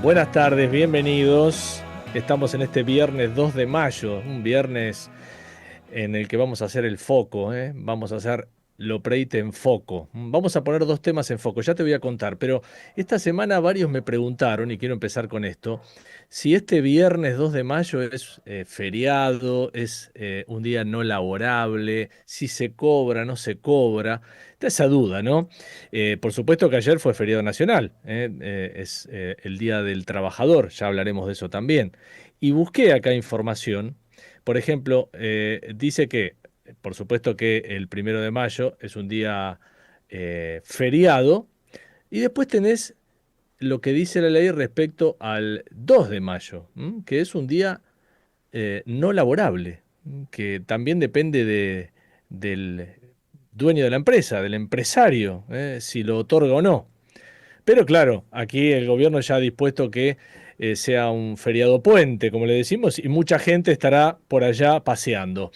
Buenas tardes, bienvenidos. Estamos en este viernes 2 de mayo, un viernes en el que vamos a hacer el foco, ¿eh? Vamos a hacer lo Preite en foco. Vamos a poner dos temas en foco, ya te voy a contar, pero esta semana varios me preguntaron, y quiero empezar con esto, si este viernes 2 de mayo es feriado, es un día no laborable, si se cobra, no se cobra. Está esa duda, ¿no? Por supuesto que ayer fue feriado nacional, es el Día del Trabajador, ya hablaremos de eso también. Y busqué acá información. Por ejemplo, dice que, por supuesto que el 1 de mayo es un día feriado, y después tenés lo que dice la ley respecto al 2 de mayo, que es un día no laborable, que también depende del dueño de la empresa, del empresario, si lo otorga o no. Pero claro, aquí el gobierno ya ha dispuesto que sea un feriado puente, como le decimos, y mucha gente estará por allá paseando.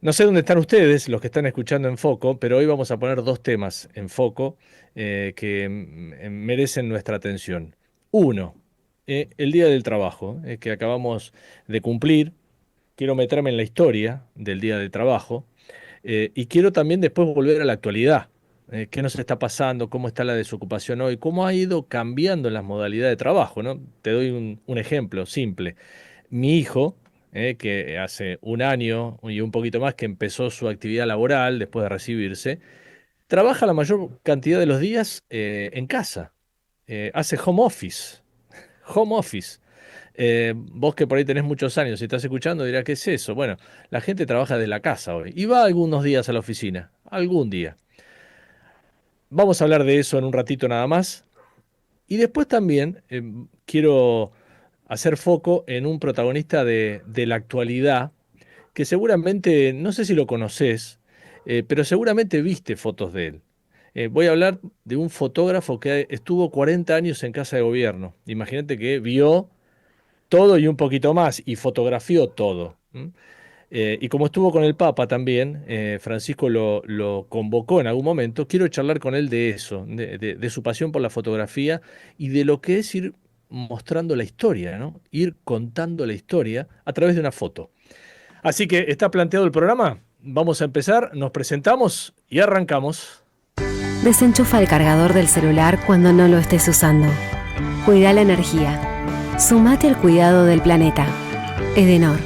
No sé dónde están ustedes, los que están escuchando en Foco, pero hoy vamos a poner dos temas en Foco que merecen nuestra atención. Uno, el Día del Trabajo, que acabamos de cumplir. Quiero meterme en la historia del Día del Trabajo. Y quiero también después volver a la actualidad. ¿Qué nos está pasando? ¿Cómo está la desocupación hoy? ¿Cómo ha ido cambiando las modalidades de trabajo, ¿no? Te doy un ejemplo simple. Mi hijo, que hace un año y un poquito más que empezó su actividad laboral después de recibirse, trabaja la mayor cantidad de los días en casa. Hace home office. Home office. Vos que por ahí tenés muchos años y estás escuchando dirás, ¿qué es eso? Bueno, la gente trabaja desde la casa hoy y va algunos días a la oficina, algún día. Vamos a hablar de eso en un ratito nada más. Y después también quiero hacer foco en un protagonista de la actualidad que seguramente, no sé si lo conoces, pero seguramente viste fotos de él. Voy a hablar de un fotógrafo que estuvo 40 años en Casa de Gobierno. Imagínate que vio todo y un poquito más, y fotografió todo. Y como estuvo con el Papa también, Francisco lo convocó en algún momento. Quiero charlar con él de eso, de su pasión por la fotografía y de lo que es ir mostrando la historia, ¿no? Ir contando la historia a través de una foto. Así que está planteado el programa. Vamos a empezar, nos presentamos y arrancamos. Desenchufa el cargador del celular cuando no lo estés usando. Cuida la energía. Sumate al cuidado del planeta. Edenor.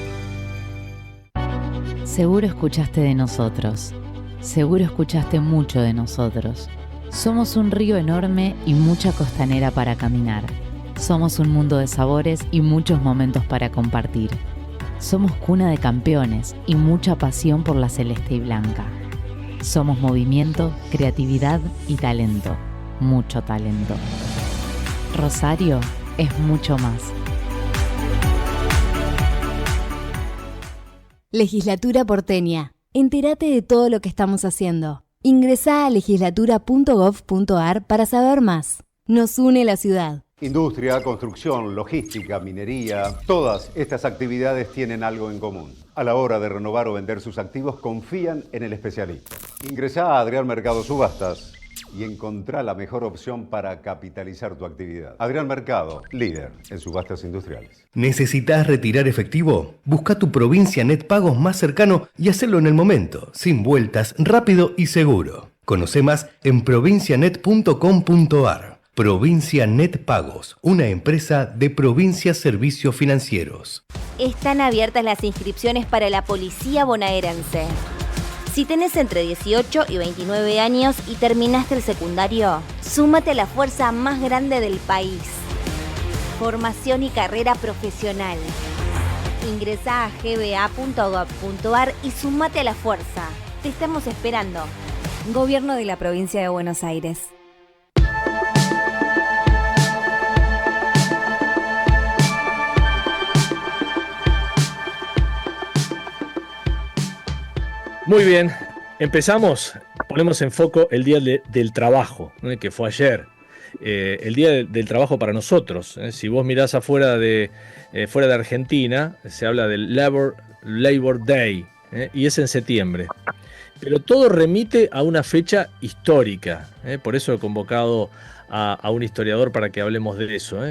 Seguro escuchaste de nosotros. Seguro escuchaste mucho de nosotros. Somos un río enorme y mucha costanera para caminar. Somos un mundo de sabores y muchos momentos para compartir. Somos cuna de campeones y mucha pasión por la celeste y blanca. Somos movimiento, creatividad y talento. Mucho talento. Rosario es mucho más. Legislatura porteña. Entérate de todo lo que estamos haciendo. Ingresá a legislatura.gov.ar para saber más. Nos une la ciudad. Industria, construcción, logística, minería, todas estas actividades tienen algo en común. A la hora de renovar o vender sus activos, confían en el especialista. Ingresá a Adrián Mercado Subastas y encontrá la mejor opción para capitalizar tu actividad. Adrián Mercado, líder en subastas industriales. ¿Necesitas retirar efectivo? Busca tu Provincia Net Pagos más cercano y hacelo en el momento, sin vueltas, rápido y seguro. Conoce más en provincianet.com.ar. Provincia Net Pagos, una empresa de Provincia Servicios Financieros. Están abiertas las inscripciones para la Policía Bonaerense. Si tenés entre 18 y 29 años y terminaste el secundario, súmate a la fuerza más grande del país. Formación y carrera profesional. Ingresá a gba.gov.ar y súmate a la fuerza. Te estamos esperando. Gobierno de la Provincia de Buenos Aires. Muy bien, empezamos. Ponemos en foco el Día del Trabajo, que fue ayer. El Día del Trabajo para nosotros. Si vos mirás fuera de Argentina, se habla del Labor Day, y es en septiembre. Pero todo remite a una fecha histórica. Por eso he convocado a un historiador para que hablemos de eso.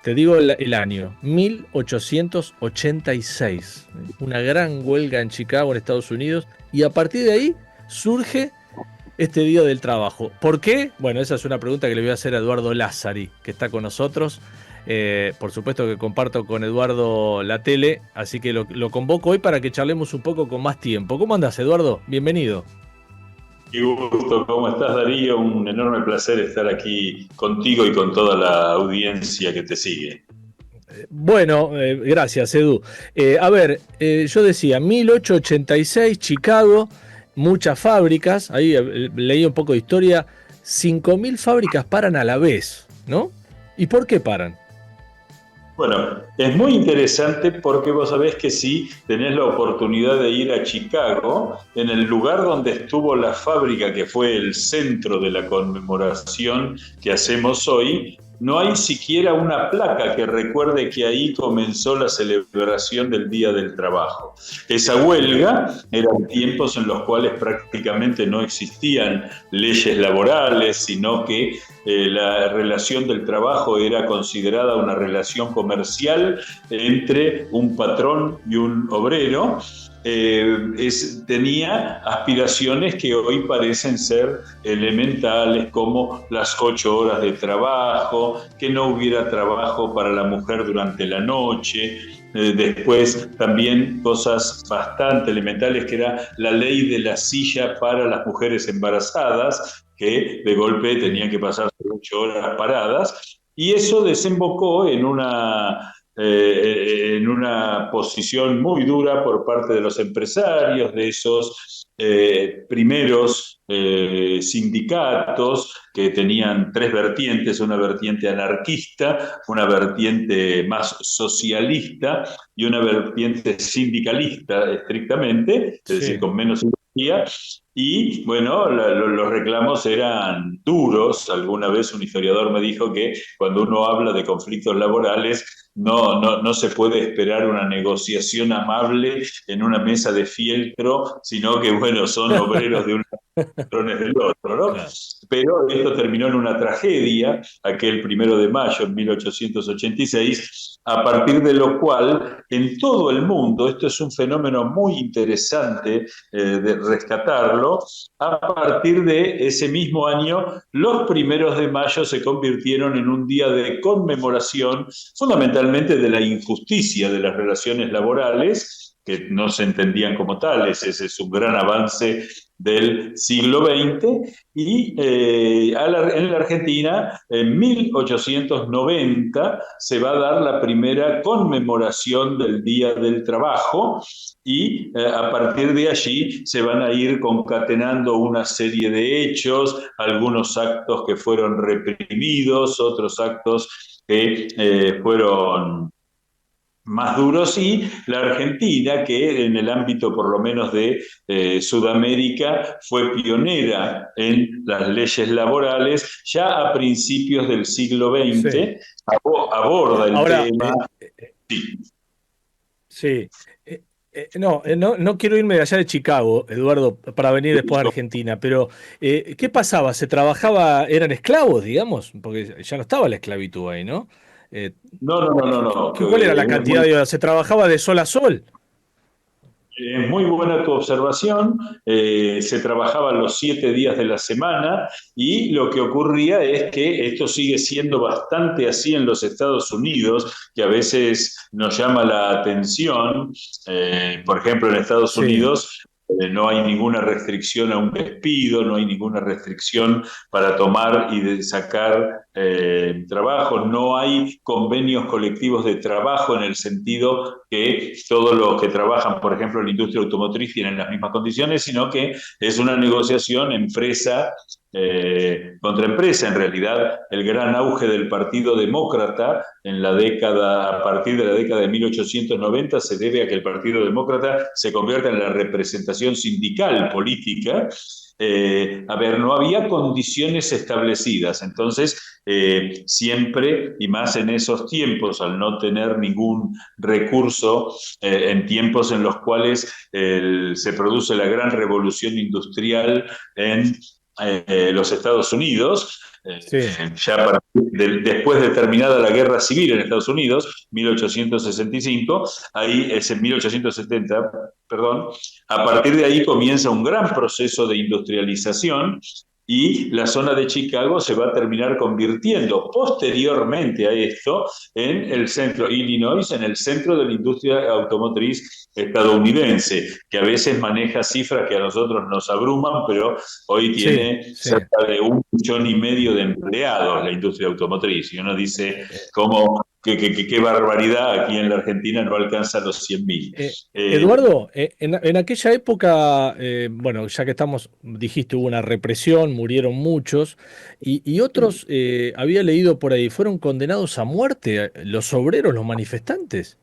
Te digo el año, 1886. Una gran huelga en Chicago, en Estados Unidos, y a partir de ahí surge este Día del Trabajo. ¿Por qué? Bueno, esa es una pregunta que le voy a hacer a Eduardo Lázari, que está con nosotros. Por supuesto que comparto con Eduardo la tele, así que lo convoco hoy para que charlemos un poco con más tiempo. ¿Cómo andás, Eduardo? Bienvenido. Qué gusto, ¿cómo estás, Darío? Un enorme placer estar aquí contigo y con toda la audiencia que te sigue. Bueno, gracias, Edu. A ver, yo decía, 1886, Chicago, muchas fábricas, ahí leí un poco de historia, 5.000 fábricas paran a la vez, ¿no? ¿Y por qué paran? Bueno, es muy interesante porque vos sabés que si tenés la oportunidad de ir a Chicago, en el lugar donde estuvo la fábrica, que fue el centro de la conmemoración que hacemos hoy, no hay siquiera una placa que recuerde que ahí comenzó la celebración del Día del Trabajo. Esa huelga eran tiempos en los cuales prácticamente no existían leyes laborales, sino que la relación del trabajo era considerada una relación comercial entre un patrón y un obrero. Tenía aspiraciones que hoy parecen ser elementales, como las 8 horas de trabajo, que no hubiera trabajo para la mujer durante la noche. Después también cosas bastante elementales, que era la ley de la silla para las mujeres embarazadas, que de golpe tenían que pasar 8 horas paradas, y eso desembocó en una posición muy dura por parte de los empresarios, de esos primeros sindicatos que tenían 3 vertientes: una vertiente anarquista, una vertiente más socialista y una vertiente sindicalista estrictamente, es decir, con menos ideología. Y bueno, los reclamos eran duros. Alguna vez un historiador me dijo que cuando uno habla de conflictos laborales no se puede esperar una negociación amable en una mesa de fieltro, sino que bueno, son obreros de un patrones del otro, ¿no? Claro. Pero esto terminó en una tragedia, aquel 1 de mayo de 1886, a partir de lo cual en todo el mundo, esto es un fenómeno muy interesante de rescatarlo, a partir de ese mismo año, los 1 de mayo se convirtieron en un día de conmemoración, fundamentalmente de la injusticia de las relaciones laborales, que no se entendían como tales. Ese es un gran avance del siglo XX, y en la Argentina, en 1890, se va a dar la primera conmemoración del Día del Trabajo, y a partir de allí se van a ir concatenando una serie de hechos, algunos actos que fueron reprimidos, otros actos que fueron más duros, y la Argentina, que en el ámbito por lo menos de Sudamérica fue pionera en las leyes laborales, ya a principios del siglo XX, sí, aborda el tema. Sí. No quiero irme de allá de Chicago, Eduardo, para venir después a Argentina, pero ¿qué pasaba? ¿Se trabajaba, eran esclavos, digamos? Porque ya no estaba la esclavitud ahí, ¿no? No. ¿Cuál era la cantidad de horas? ¿Se trabajaba de sol a sol? Es muy buena tu observación. Se trabajaba los 7 días de la semana, y lo que ocurría es que esto sigue siendo bastante así en los Estados Unidos, que a veces nos llama la atención. Por ejemplo, en Estados Unidos no hay ninguna restricción a un despido, no hay ninguna restricción para tomar y sacar trabajo, no hay convenios colectivos de trabajo en el sentido que todos los que trabajan, por ejemplo, en la industria automotriz tienen las mismas condiciones, sino que es una negociación empresa contra empresa. En realidad, el gran auge del Partido Demócrata a partir de la década de 1890 se debe a que el Partido Demócrata se convierta en la representación sindical política. No había condiciones establecidas, entonces siempre, y más en esos tiempos, al no tener ningún recurso, en tiempos en los cuales se produce la gran revolución industrial en los Estados Unidos, Sí, ya después de terminada la guerra civil en Estados Unidos, 1865, ahí es en 1870, perdón, a partir de ahí comienza un gran proceso de industrialización y la zona de Chicago se va a terminar convirtiendo posteriormente a esto en el centro, Illinois, en el centro de la industria automotriz estadounidense, que a veces maneja cifras que a nosotros nos abruman, pero hoy sí, tiene sí. cerca de 1,5 millones de empleados la industria automotriz. Y uno dice, ¿cómo? Qué barbaridad, aquí en la Argentina no alcanza los 100.000. Eduardo, en aquella época, bueno, ya que estamos, dijiste, hubo una represión, murieron muchos, y otros, había leído por ahí, fueron condenados a muerte, los obreros, los manifestantes.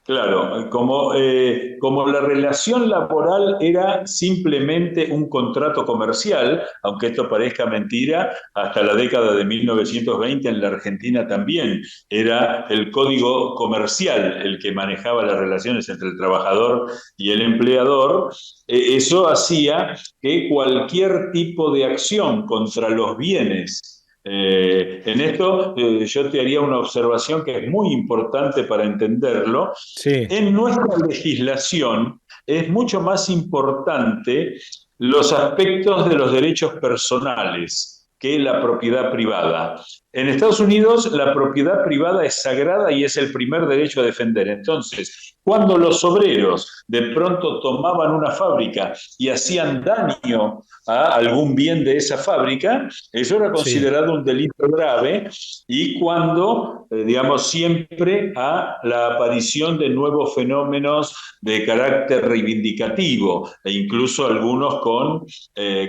Claro, como la relación laboral era simplemente un contrato comercial, aunque esto parezca mentira, hasta la década de 1920 en la Argentina también era el código comercial el que manejaba las relaciones entre el trabajador y el empleador. Eso hacía que cualquier tipo de acción contra los bienes en esto yo te haría una observación que es muy importante para entenderlo. Sí, En nuestra legislación es mucho más importante los aspectos de los derechos personales que la propiedad privada. En Estados Unidos la propiedad privada es sagrada y es el primer derecho a defender. Entonces, cuando los obreros de pronto tomaban una fábrica y hacían daño a algún bien de esa fábrica, eso era sí. considerado un delito grave y cuando, digamos, siempre a la aparición de nuevos fenómenos de carácter reivindicativo e incluso algunos con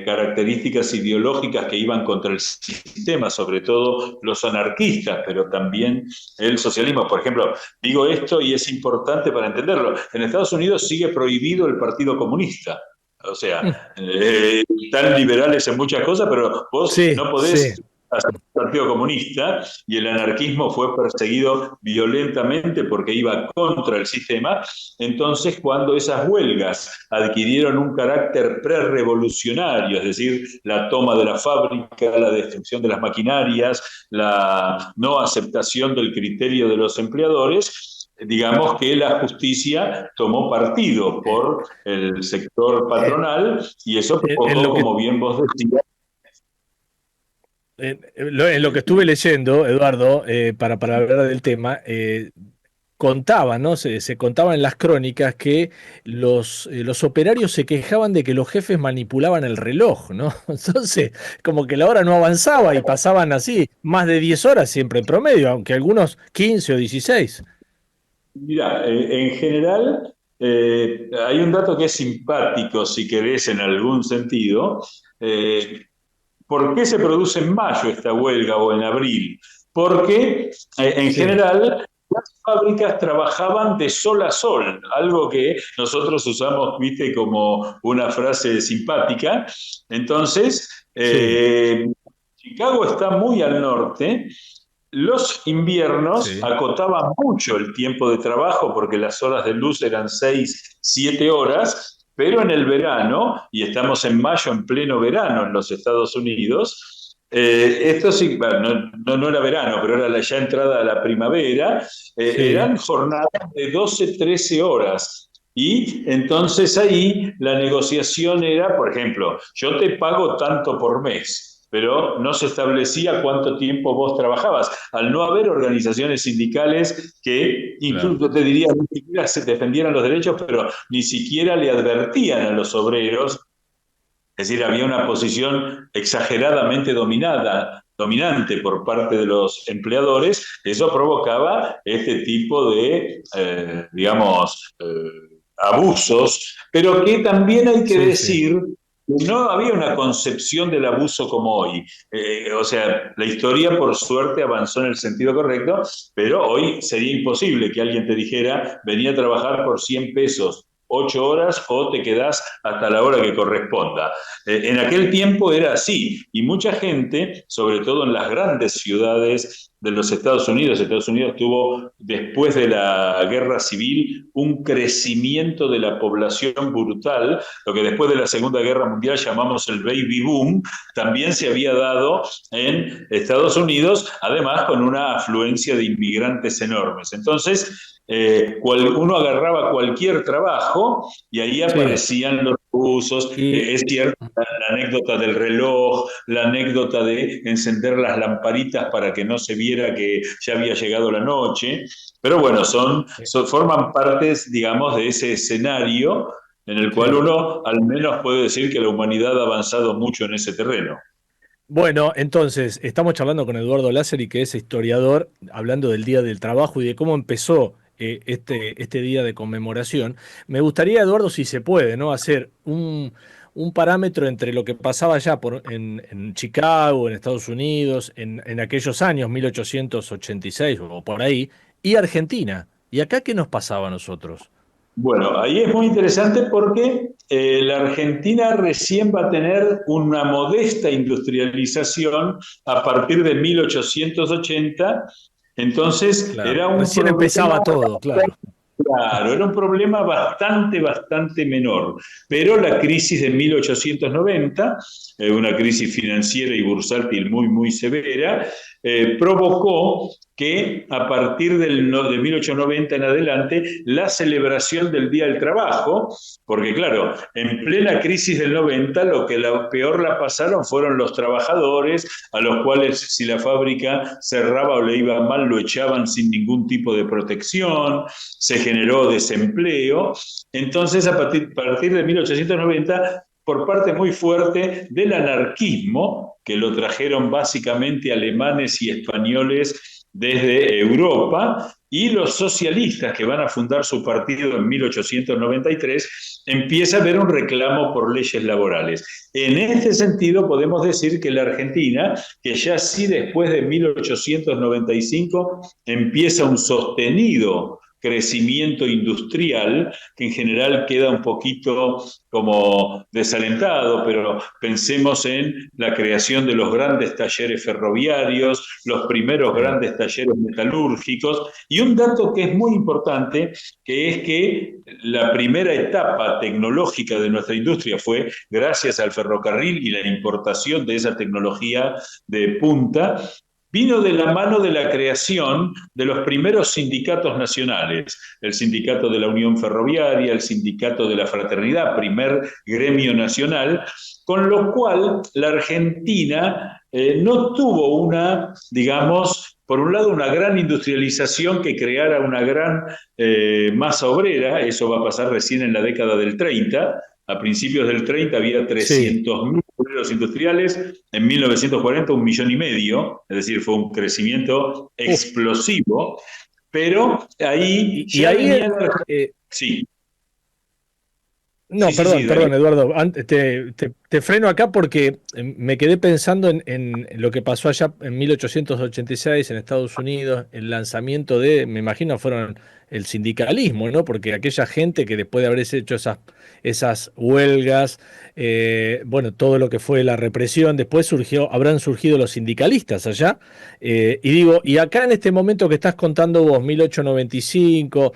características ideológicas que iban contra el sistema, sobre todo los anarquistas, pero también el socialismo. Por ejemplo, digo esto y es importante para entenderlo. En Estados Unidos sigue prohibido el Partido Comunista. O Mm. sea, tan liberales en muchas cosas, pero vos Sí, no sí. podés hacer un partido comunista y el anarquismo fue perseguido violentamente porque iba contra el sistema. Entonces, cuando esas huelgas adquirieron un carácter prerevolucionario, es decir, la toma de la fábrica, la destrucción de las maquinarias, la no aceptación del criterio de los empleadores, digamos que la justicia tomó partido Eh, por el sector eh, patronal y eso en provocó, lo que como bien vos decías, En lo que estuve leyendo, Eduardo, para hablar del tema, contaban, ¿no? Se contaba en las crónicas que los operarios se quejaban de que los jefes manipulaban el reloj, ¿no? Entonces, como que la hora no avanzaba y pasaban así más de 10 horas siempre en promedio, aunque algunos 15 o 16. mira, en general hay un dato que es simpático, si querés, en algún sentido. Eh, ¿Por qué se produce en mayo esta huelga o en abril? Porque en Sí, general las fábricas trabajaban de sol a sol, algo que nosotros usamos, viste, como una frase simpática. Entonces, sí, Chicago está muy al norte. Los inviernos sí, acotaban mucho el tiempo de trabajo porque las horas de luz eran 6, 7 horas, pero en el verano, y estamos en mayo en pleno verano en los Estados Unidos, esto sí, bueno, no era verano, pero era ya entrada a la primavera, sí. eran jornadas de 12, 13 horas. Y entonces ahí la negociación era, por ejemplo, yo te pago tanto por mes, pero no se establecía cuánto tiempo vos trabajabas. Al no haber organizaciones sindicales que, Claro. incluso te diría, ni siquiera se defendieran los derechos, pero ni siquiera le advertían a los obreros, es decir, había una posición exageradamente dominante por parte de los empleadores, eso provocaba este tipo de, digamos, abusos, pero que también hay que Sí, sí. decir que no había una concepción del abuso como hoy. O sea, la historia por suerte avanzó en el sentido correcto, pero hoy sería imposible que alguien te dijera, venía a trabajar por 100 pesos 8 horas o te quedás hasta la hora que corresponda. En aquel tiempo era así, y mucha gente, sobre todo en las grandes ciudades de los Estados Unidos tuvo, después de la guerra civil, un crecimiento de la población brutal, lo que después de la Segunda Guerra Mundial llamamos el baby boom, también se había dado en Estados Unidos, además con una afluencia de inmigrantes enormes. Entonces, uno agarraba cualquier trabajo y ahí aparecían los rusos. Es cierto, la anécdota del reloj, la anécdota de encender las lamparitas para que no se viera que ya había llegado la noche, pero bueno, forman partes, digamos, de ese escenario en el cual uno al menos puede decir que la humanidad ha avanzado mucho en ese terreno. Bueno, entonces, estamos charlando con Eduardo Lázari, que es historiador, hablando del Día del Trabajo y de cómo empezó este día de conmemoración. Me gustaría, Eduardo, si se puede, ¿no?, hacer un parámetro entre lo que pasaba allá en Chicago, en Estados Unidos, en aquellos años, 1886 o por ahí, y Argentina. ¿Y acá qué nos pasaba a nosotros? Bueno, ahí es muy interesante porque la Argentina recién va a tener una modesta industrialización a partir de 1880. Entonces, claro, recién empezaba todo, claro. Claro, era un problema bastante menor, pero la crisis de 1890, una crisis financiera y bursátil muy severa, provocó que a partir de 1890 en adelante la celebración del Día del Trabajo, porque claro, en plena crisis del 90 lo que peor la pasaron fueron los trabajadores, a los cuales si la fábrica cerraba o le iba mal lo echaban sin ningún tipo de protección, se generó desempleo. Entonces a partir de 1890, por parte muy fuerte del anarquismo, que lo trajeron básicamente alemanes y españoles desde Europa, y los socialistas que van a fundar su partido en 1893, empieza a haber un reclamo por leyes laborales. En este sentido podemos decir que la Argentina, que ya sí después de 1895 empieza un sostenido crecimiento industrial, que en general queda un poquito como desalentado, pero pensemos en la creación de los grandes talleres ferroviarios, los primeros grandes talleres metalúrgicos, y un dato que es muy importante, que es que la primera etapa tecnológica de nuestra industria fue gracias al ferrocarril y la importación de esa tecnología de punta, vino de la mano de la creación de los primeros sindicatos nacionales, el sindicato de la Unión Ferroviaria, el sindicato de la Fraternidad, primer gremio nacional, con lo cual la Argentina no tuvo una, digamos, por un lado una gran industrialización que creara una gran masa obrera, eso va a pasar recién en la década del 30, a principios del 30 había 300.000 obreros industriales, en 1940 1,5 millones, es decir, fue un crecimiento explosivo, pero ahí ya venía... sí. No, perdón, Eduardo. Te freno acá porque me quedé pensando en lo que pasó allá en 1886 en Estados Unidos, el lanzamiento me imagino fueron el sindicalismo, ¿no? Porque aquella gente que después de haber hecho esas huelgas, bueno, todo lo que fue la represión, después habrán surgido los sindicalistas allá. Y acá en este momento que estás contando vos, 1895,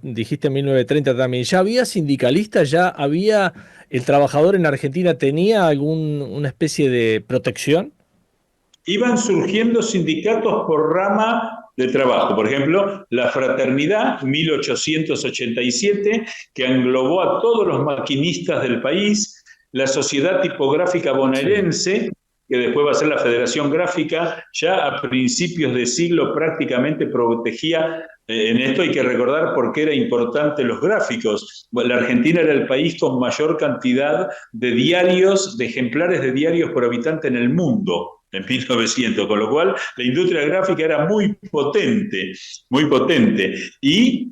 dijiste 1930 también, ¿ya había sindicalistas? ¿Ya había, el trabajador en Argentina tenía una especie de protección? Iban surgiendo sindicatos por rama de trabajo. Por ejemplo, la Fraternidad, 1887, que englobó a todos los maquinistas del país, la Sociedad Tipográfica Bonaerense, que después va a ser la Federación Gráfica, ya a principios de siglo prácticamente protegía. En esto hay que recordar por qué era importante los gráficos. La Argentina era el país con mayor cantidad de diarios, de ejemplares de diarios por habitante en el mundo en 1900, con lo cual la industria gráfica era muy potente, muy potente. Y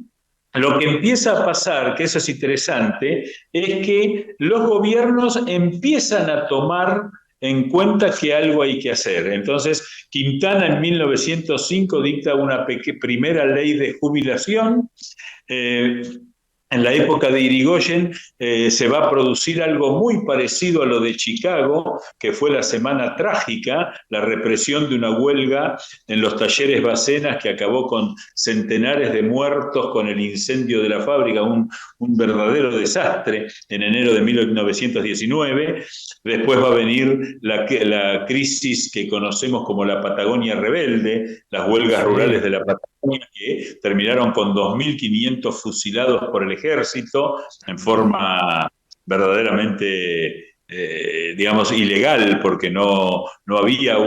lo que empieza a pasar, que eso es interesante, es que los gobiernos empiezan a tomar en cuenta que algo hay que hacer. Entonces, Quintana en 1905 dicta una primera ley de jubilación. En en la época de Irigoyen se va a producir algo muy parecido a lo de Chicago, que fue la Semana Trágica, la represión de una huelga en los talleres Bacenas que acabó con centenares de muertos con el incendio de la fábrica, un verdadero desastre en enero de 1919. Después va a venir la crisis que conocemos como la Patagonia Rebelde, las huelgas rurales de la Patagonia, que terminaron con 2.500 fusilados por el ejército en forma verdaderamente, digamos, ilegal, porque no había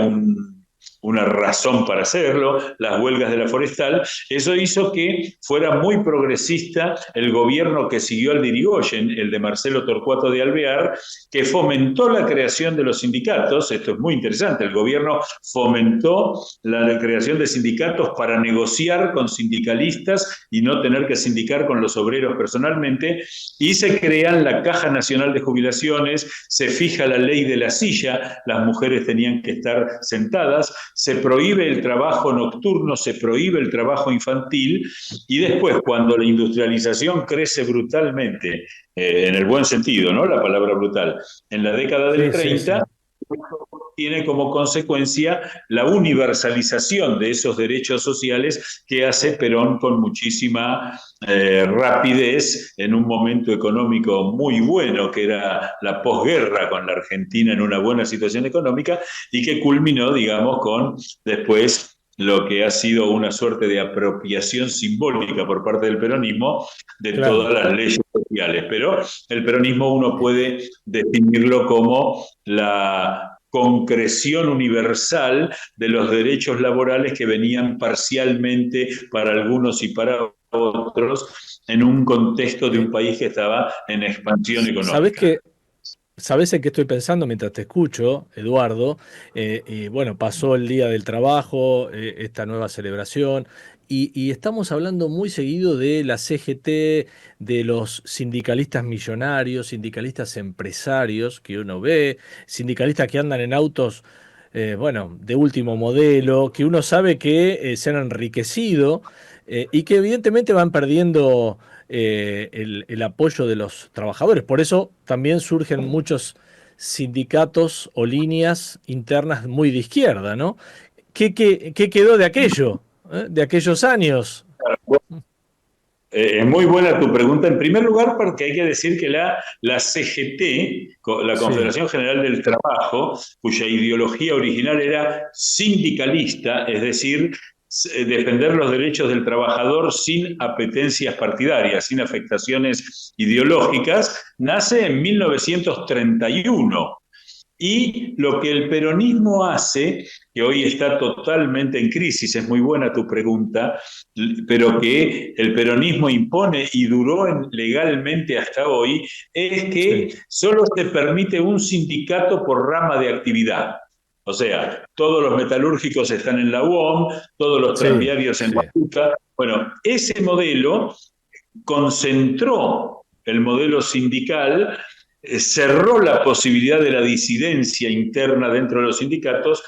una razón para hacerlo, las huelgas de la forestal. Eso hizo que fuera muy progresista el gobierno que siguió al de Irigoyen, el de Marcelo Torcuato de Alvear, que fomentó la creación de los sindicatos. Esto es muy interesante, el gobierno fomentó la creación de sindicatos para negociar con sindicalistas y no tener que sindicar con los obreros personalmente, y se crean la Caja Nacional de Jubilaciones, se fija la ley de la silla, las mujeres tenían que estar sentadas, se prohíbe el trabajo nocturno, se prohíbe el trabajo infantil, y después, cuando la industrialización crece brutalmente, en el buen sentido, ¿no? La palabra brutal, en la década del 30, tiene como consecuencia la universalización de esos derechos sociales que hace Perón con muchísima rapidez en un momento económico muy bueno, que era la posguerra, con la Argentina en una buena situación económica, y que culminó, digamos, con después lo que ha sido una suerte de apropiación simbólica por parte del peronismo de todas las leyes sociales. Pero el peronismo uno puede definirlo como la concreción universal de los derechos laborales que venían parcialmente para algunos y para otros en un contexto de un país que estaba en expansión económica. ¿Sabés en qué estoy pensando mientras te escucho, Eduardo? Y bueno, pasó el Día del Trabajo, esta nueva celebración, y estamos hablando muy seguido de la CGT, de los sindicalistas millonarios, sindicalistas empresarios que uno ve, sindicalistas que andan en autos, bueno, de último modelo, que uno sabe que se han enriquecido y que evidentemente van perdiendo el apoyo de los trabajadores. Por eso también surgen muchos sindicatos o líneas internas muy de izquierda, ¿no? ¿Qué quedó de aquello? De aquellos años. Es muy buena tu pregunta. En primer lugar, porque hay que decir que la CGT, la Confederación General del Trabajo, cuya ideología original era sindicalista, es decir, defender los derechos del trabajador sin apetencias partidarias, sin afectaciones ideológicas, nace en 1931. Y lo que el peronismo hace, que hoy está totalmente en crisis, es muy buena tu pregunta, pero que el peronismo impone y duró legalmente hasta hoy, es que solo se permite un sindicato por rama de actividad. O sea, todos los metalúrgicos están en la UOM, todos los tranviarios en la UCA. Bueno, ese modelo concentró el modelo sindical, cerró la posibilidad de la disidencia interna dentro de los sindicatos,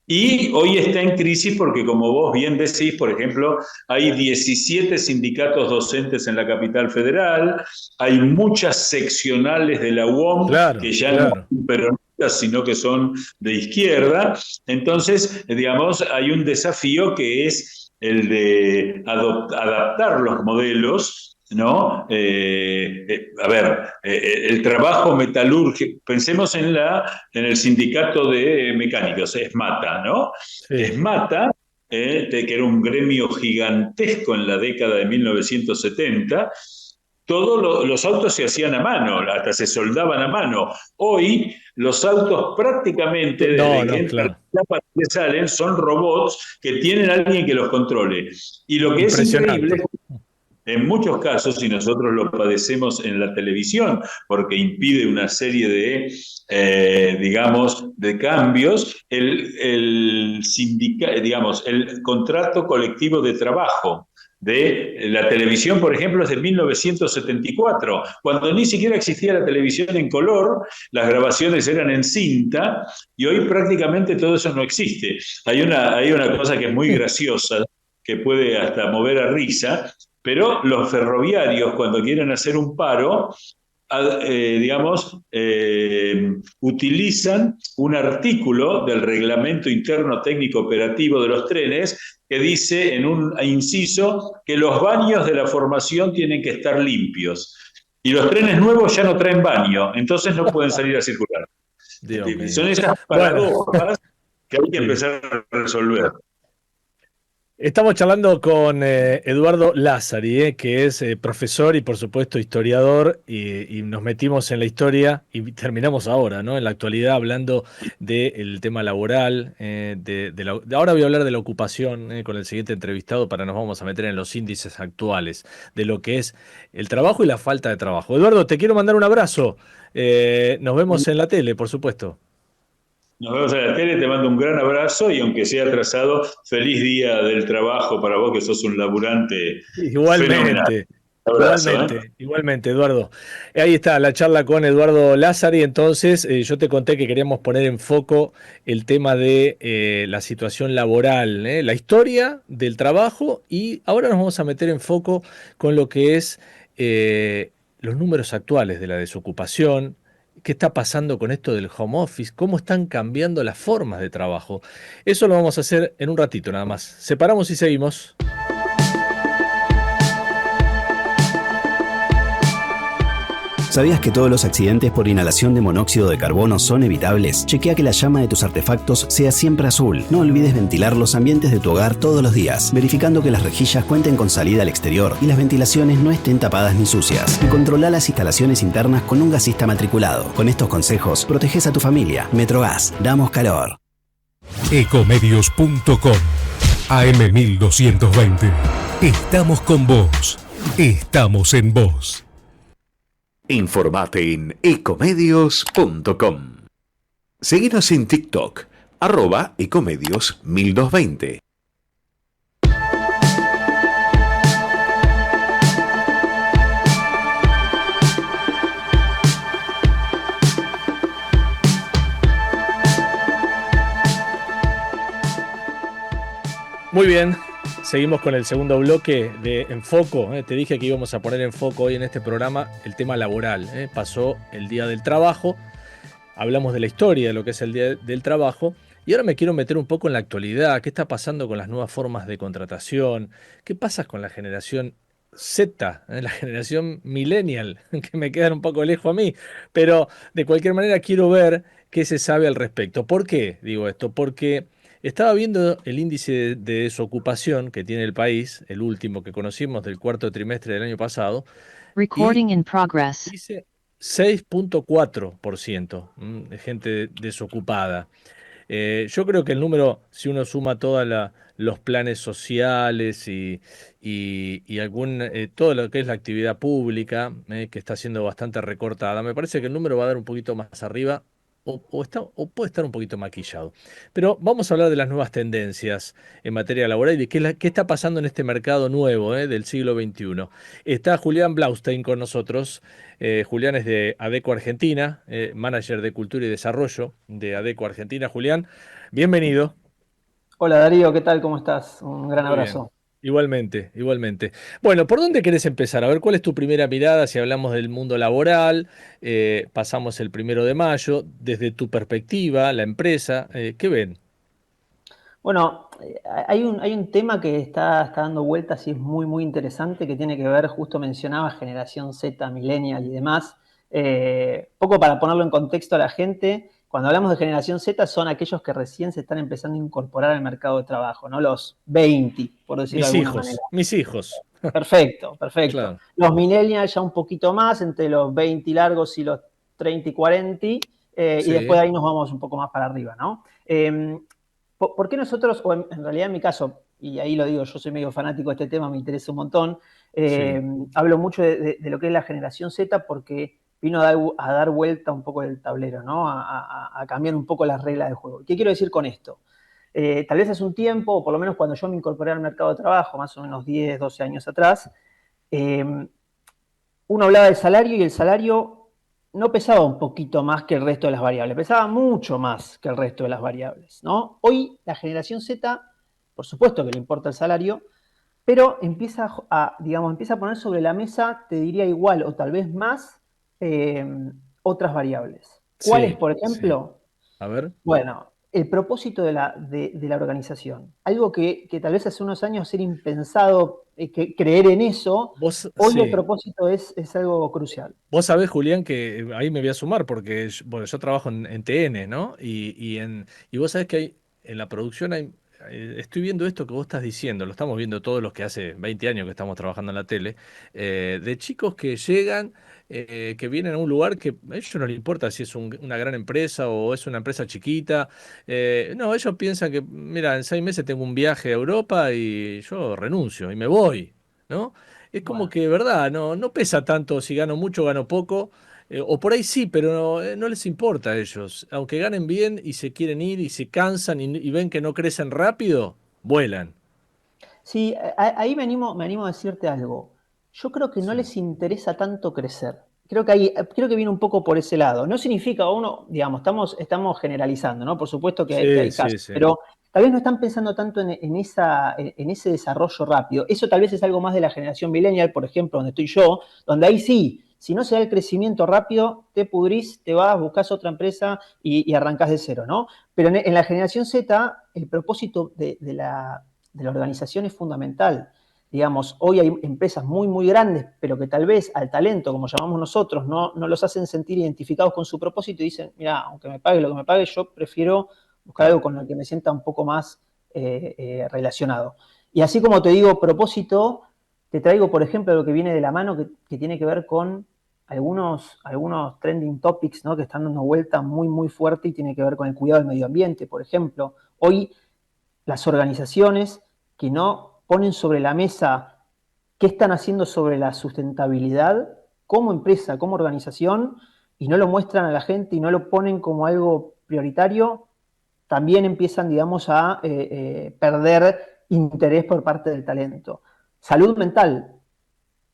y hoy está en crisis porque, como vos bien decís, por ejemplo, hay 17 sindicatos docentes en la capital federal, hay muchas seccionales de la UOM que ya no son peronistas, sino que son de izquierda. Entonces, digamos, hay un desafío que es el de adaptar los modelos, ¿no? El trabajo metalúrgico, pensemos en el sindicato de mecánicos, ESMATA, ¿no? ESMATA, que era un gremio gigantesco en la década de 1970, todos los autos se hacían a mano, hasta se soldaban a mano. Hoy los autos prácticamente que salen son robots que tienen a alguien que los controle. Y lo que es increíble es que en muchos casos, y nosotros lo padecemos en la televisión, porque impide una serie de cambios, el contrato colectivo de trabajo de la televisión, por ejemplo, es de 1974, cuando ni siquiera existía la televisión en color, las grabaciones eran en cinta, y hoy prácticamente todo eso no existe. Hay una cosa que es muy graciosa, que puede hasta mover a risa, Pero los ferroviarios, cuando quieren hacer un paro, digamos, utilizan un artículo del Reglamento Interno Técnico Operativo de los trenes que dice en un inciso que los baños de la formación tienen que estar limpios. Y los trenes nuevos ya no traen baño, entonces no pueden salir a circular. Son esas paradojas que hay que empezar a resolver. Estamos charlando con Eduardo Lázari, que es profesor y por supuesto historiador, y nos metimos en la historia y terminamos ahora, ¿no? En la actualidad hablando del tema laboral, ahora voy a hablar de la ocupación con el siguiente entrevistado, nos vamos a meter en los índices actuales de lo que es el trabajo y la falta de trabajo. Eduardo, te quiero mandar un abrazo, nos vemos en la tele, por supuesto. Nos vemos en la tele, te mando un gran abrazo y aunque sea atrasado, feliz día del trabajo para vos que sos un laburante. Igualmente, abrazo, igualmente, Eduardo. Ahí está la charla con Eduardo Lázari. Entonces, yo te conté que queríamos poner en foco el tema de la situación laboral, la historia del trabajo, y ahora nos vamos a meter en foco con lo que es los números actuales de la desocupación. ¿Qué está pasando con esto del home office? ¿Cómo están cambiando las formas de trabajo? Eso lo vamos a hacer en un ratito nada más. Separamos y seguimos. ¿Sabías que todos los accidentes por inhalación de monóxido de carbono son evitables? Chequea que la llama de tus artefactos sea siempre azul. No olvides ventilar los ambientes de tu hogar todos los días, verificando que las rejillas cuenten con salida al exterior y las ventilaciones no estén tapadas ni sucias. Y controla las instalaciones internas con un gasista matriculado. Con estos consejos, proteges a tu familia. Metrogas, damos calor. Ecomedios.com AM1220. Estamos con vos. Estamos en vos. Informate en ecomedios.com. Seguinos en TikTok, @ecomedios1220. Muy bien. Seguimos con el segundo bloque de Enfoco. Te dije que íbamos a poner en foco hoy en este programa el tema laboral. Pasó el Día del Trabajo, hablamos de la historia de lo que es el Día del Trabajo, y ahora me quiero meter un poco en la actualidad. ¿Qué está pasando con las nuevas formas de contratación? ¿Qué pasa con la generación Z, la generación millennial, que me quedan un poco lejos a mí? Pero de cualquier manera quiero ver qué se sabe al respecto. ¿Por qué digo esto? Porque estaba viendo el índice de desocupación que tiene el país, el último que conocimos del cuarto trimestre del año pasado. Recording in progress. Dice 6.4% de gente desocupada. Yo creo que el número, si uno suma todos los planes sociales y todo lo que es la actividad pública, que está siendo bastante recortada, me parece que el número va a dar un poquito más arriba. O puede estar un poquito maquillado. Pero vamos a hablar de las nuevas tendencias en materia laboral y de qué está pasando en este mercado nuevo del siglo XXI. Está Julián Blaustein con nosotros. Julián es de Adecco Argentina, manager de Cultura y Desarrollo de Adecco Argentina. Julián, bienvenido. Hola Darío, ¿qué tal? ¿Cómo estás? Un gran abrazo. Igualmente, igualmente. Bueno, ¿por dónde querés empezar? A ver, ¿cuál es tu primera mirada si hablamos del mundo laboral? Pasamos el 1 de mayo, desde tu perspectiva, la empresa, ¿qué ven? Bueno, hay un tema que está dando vueltas y es muy, muy interesante, que tiene que ver, justo mencionaba, generación Z, millennial y demás. Poco para ponerlo en contexto a la gente, cuando hablamos de generación Z son aquellos que recién se están empezando a incorporar al mercado de trabajo, ¿no? Los 20, por decirlo de alguna manera. Mis hijos. Perfecto. Claro. Los millennials ya un poquito más, entre los 20 largos y los 30 y 40, y después de ahí nos vamos un poco más para arriba, ¿no? ¿Por qué nosotros, o en realidad en mi caso, y ahí lo digo, yo soy medio fanático de este tema, me interesa un montón, hablo mucho de lo que es la generación Z porque vino a dar vuelta un poco el tablero, ¿no? A cambiar un poco las reglas del juego. ¿Qué quiero decir con esto? Tal vez hace un tiempo, o por lo menos cuando yo me incorporé al mercado de trabajo, más o menos 10, 12 años atrás, uno hablaba del salario y el salario no pesaba un poquito más que el resto de las variables, pesaba mucho más que el resto de las variables, ¿no? Hoy la generación Z, por supuesto que le importa el salario, pero empieza a poner sobre la mesa, te diría igual o tal vez más, otras variables. ¿Cuáles, Sí, por sí. ejemplo? A ver. Bueno, el propósito de la organización. Algo que tal vez hace unos años era impensado creer en eso, Vos, hoy el sí. propósito es algo crucial. Vos sabés, Julián, que ahí me voy a sumar porque bueno, yo trabajo en TN, ¿no? Y vos sabés que en la producción estoy viendo esto que vos estás diciendo, lo estamos viendo todos los que hace 20 años que estamos trabajando en la tele, de chicos que llegan, que vienen a un lugar que a ellos no les importa si es una gran empresa o es una empresa chiquita. No, ellos piensan que, mira, en 6 meses tengo un viaje a Europa y yo renuncio y me voy, ¿no? Es como Bueno. que, ¿verdad? No pesa tanto si gano mucho o gano poco. O por ahí sí, pero no les importa a ellos. Aunque ganen bien y se quieren ir y se cansan y ven que no crecen rápido, vuelan. Sí, ahí me animo a decirte algo. Yo creo que no Sí, les interesa tanto crecer. Creo que viene un poco por ese lado. No significa uno, digamos, estamos generalizando, ¿no? Por supuesto que sí, hay sí, casos, sí. pero tal vez no están pensando tanto en ese desarrollo rápido. Eso tal vez es algo más de la generación millennial, por ejemplo, donde estoy yo, donde ahí sí, si no se da el crecimiento rápido, te pudrís, te vas, buscas otra empresa y arrancás de cero, ¿no? Pero en la generación Z, el propósito de la organización es fundamental. Digamos, hoy hay empresas muy, muy grandes, pero que tal vez al talento, como llamamos nosotros, no los hacen sentir identificados con su propósito y dicen, mira, aunque me pague lo que me pague, yo prefiero buscar algo Claro. con lo que me sienta un poco más relacionado. Y así como te digo propósito, te traigo, por ejemplo, lo que viene de la mano que tiene que ver con algunos trending topics, ¿no? Que están dando vuelta muy, muy fuerte y tiene que ver con el cuidado del medio ambiente, por ejemplo. Hoy las organizaciones que no ponen sobre la mesa qué están haciendo sobre la sustentabilidad como empresa, como organización, y no lo muestran a la gente y no lo ponen como algo prioritario, también empiezan, digamos, a perder interés por parte del talento. Salud mental.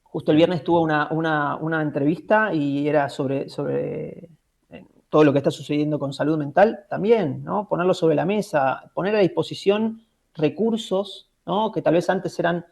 Justo el Sí. viernes tuve una entrevista y era sobre todo lo que está sucediendo con salud mental, también, ¿no? Ponerlo sobre la mesa, poner a disposición recursos, ¿no? Que tal vez antes eran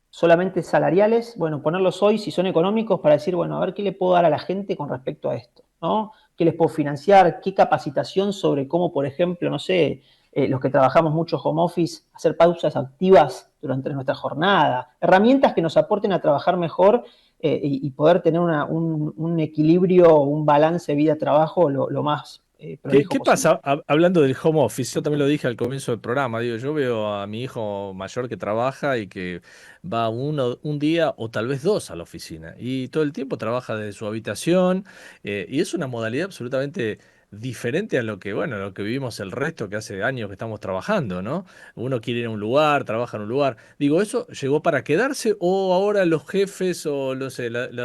solamente salariales, bueno, ponerlos hoy, si son económicos, para decir, bueno, a ver qué le puedo dar a la gente con respecto a esto, ¿no? ¿Qué les puedo financiar? ¿Qué capacitación sobre cómo, por ejemplo, no sé, los que trabajamos mucho home office, hacer pausas activas durante nuestra jornada? Herramientas que nos aporten a trabajar mejor y poder tener un equilibrio, un balance vida-trabajo lo más ¿Qué, prolijo qué posible. pasa hablando del home office? Yo también lo dije al comienzo del programa. Digo, yo veo a mi hijo mayor que trabaja y que va un día o tal vez dos a la oficina y todo el tiempo trabaja desde su habitación y es una modalidad absolutamente diferente a lo que, bueno, a lo que vivimos el resto que hace años que estamos trabajando, ¿no? Uno quiere ir a un lugar, trabaja en un lugar. Digo, ¿eso llegó para quedarse o ahora los jefes o los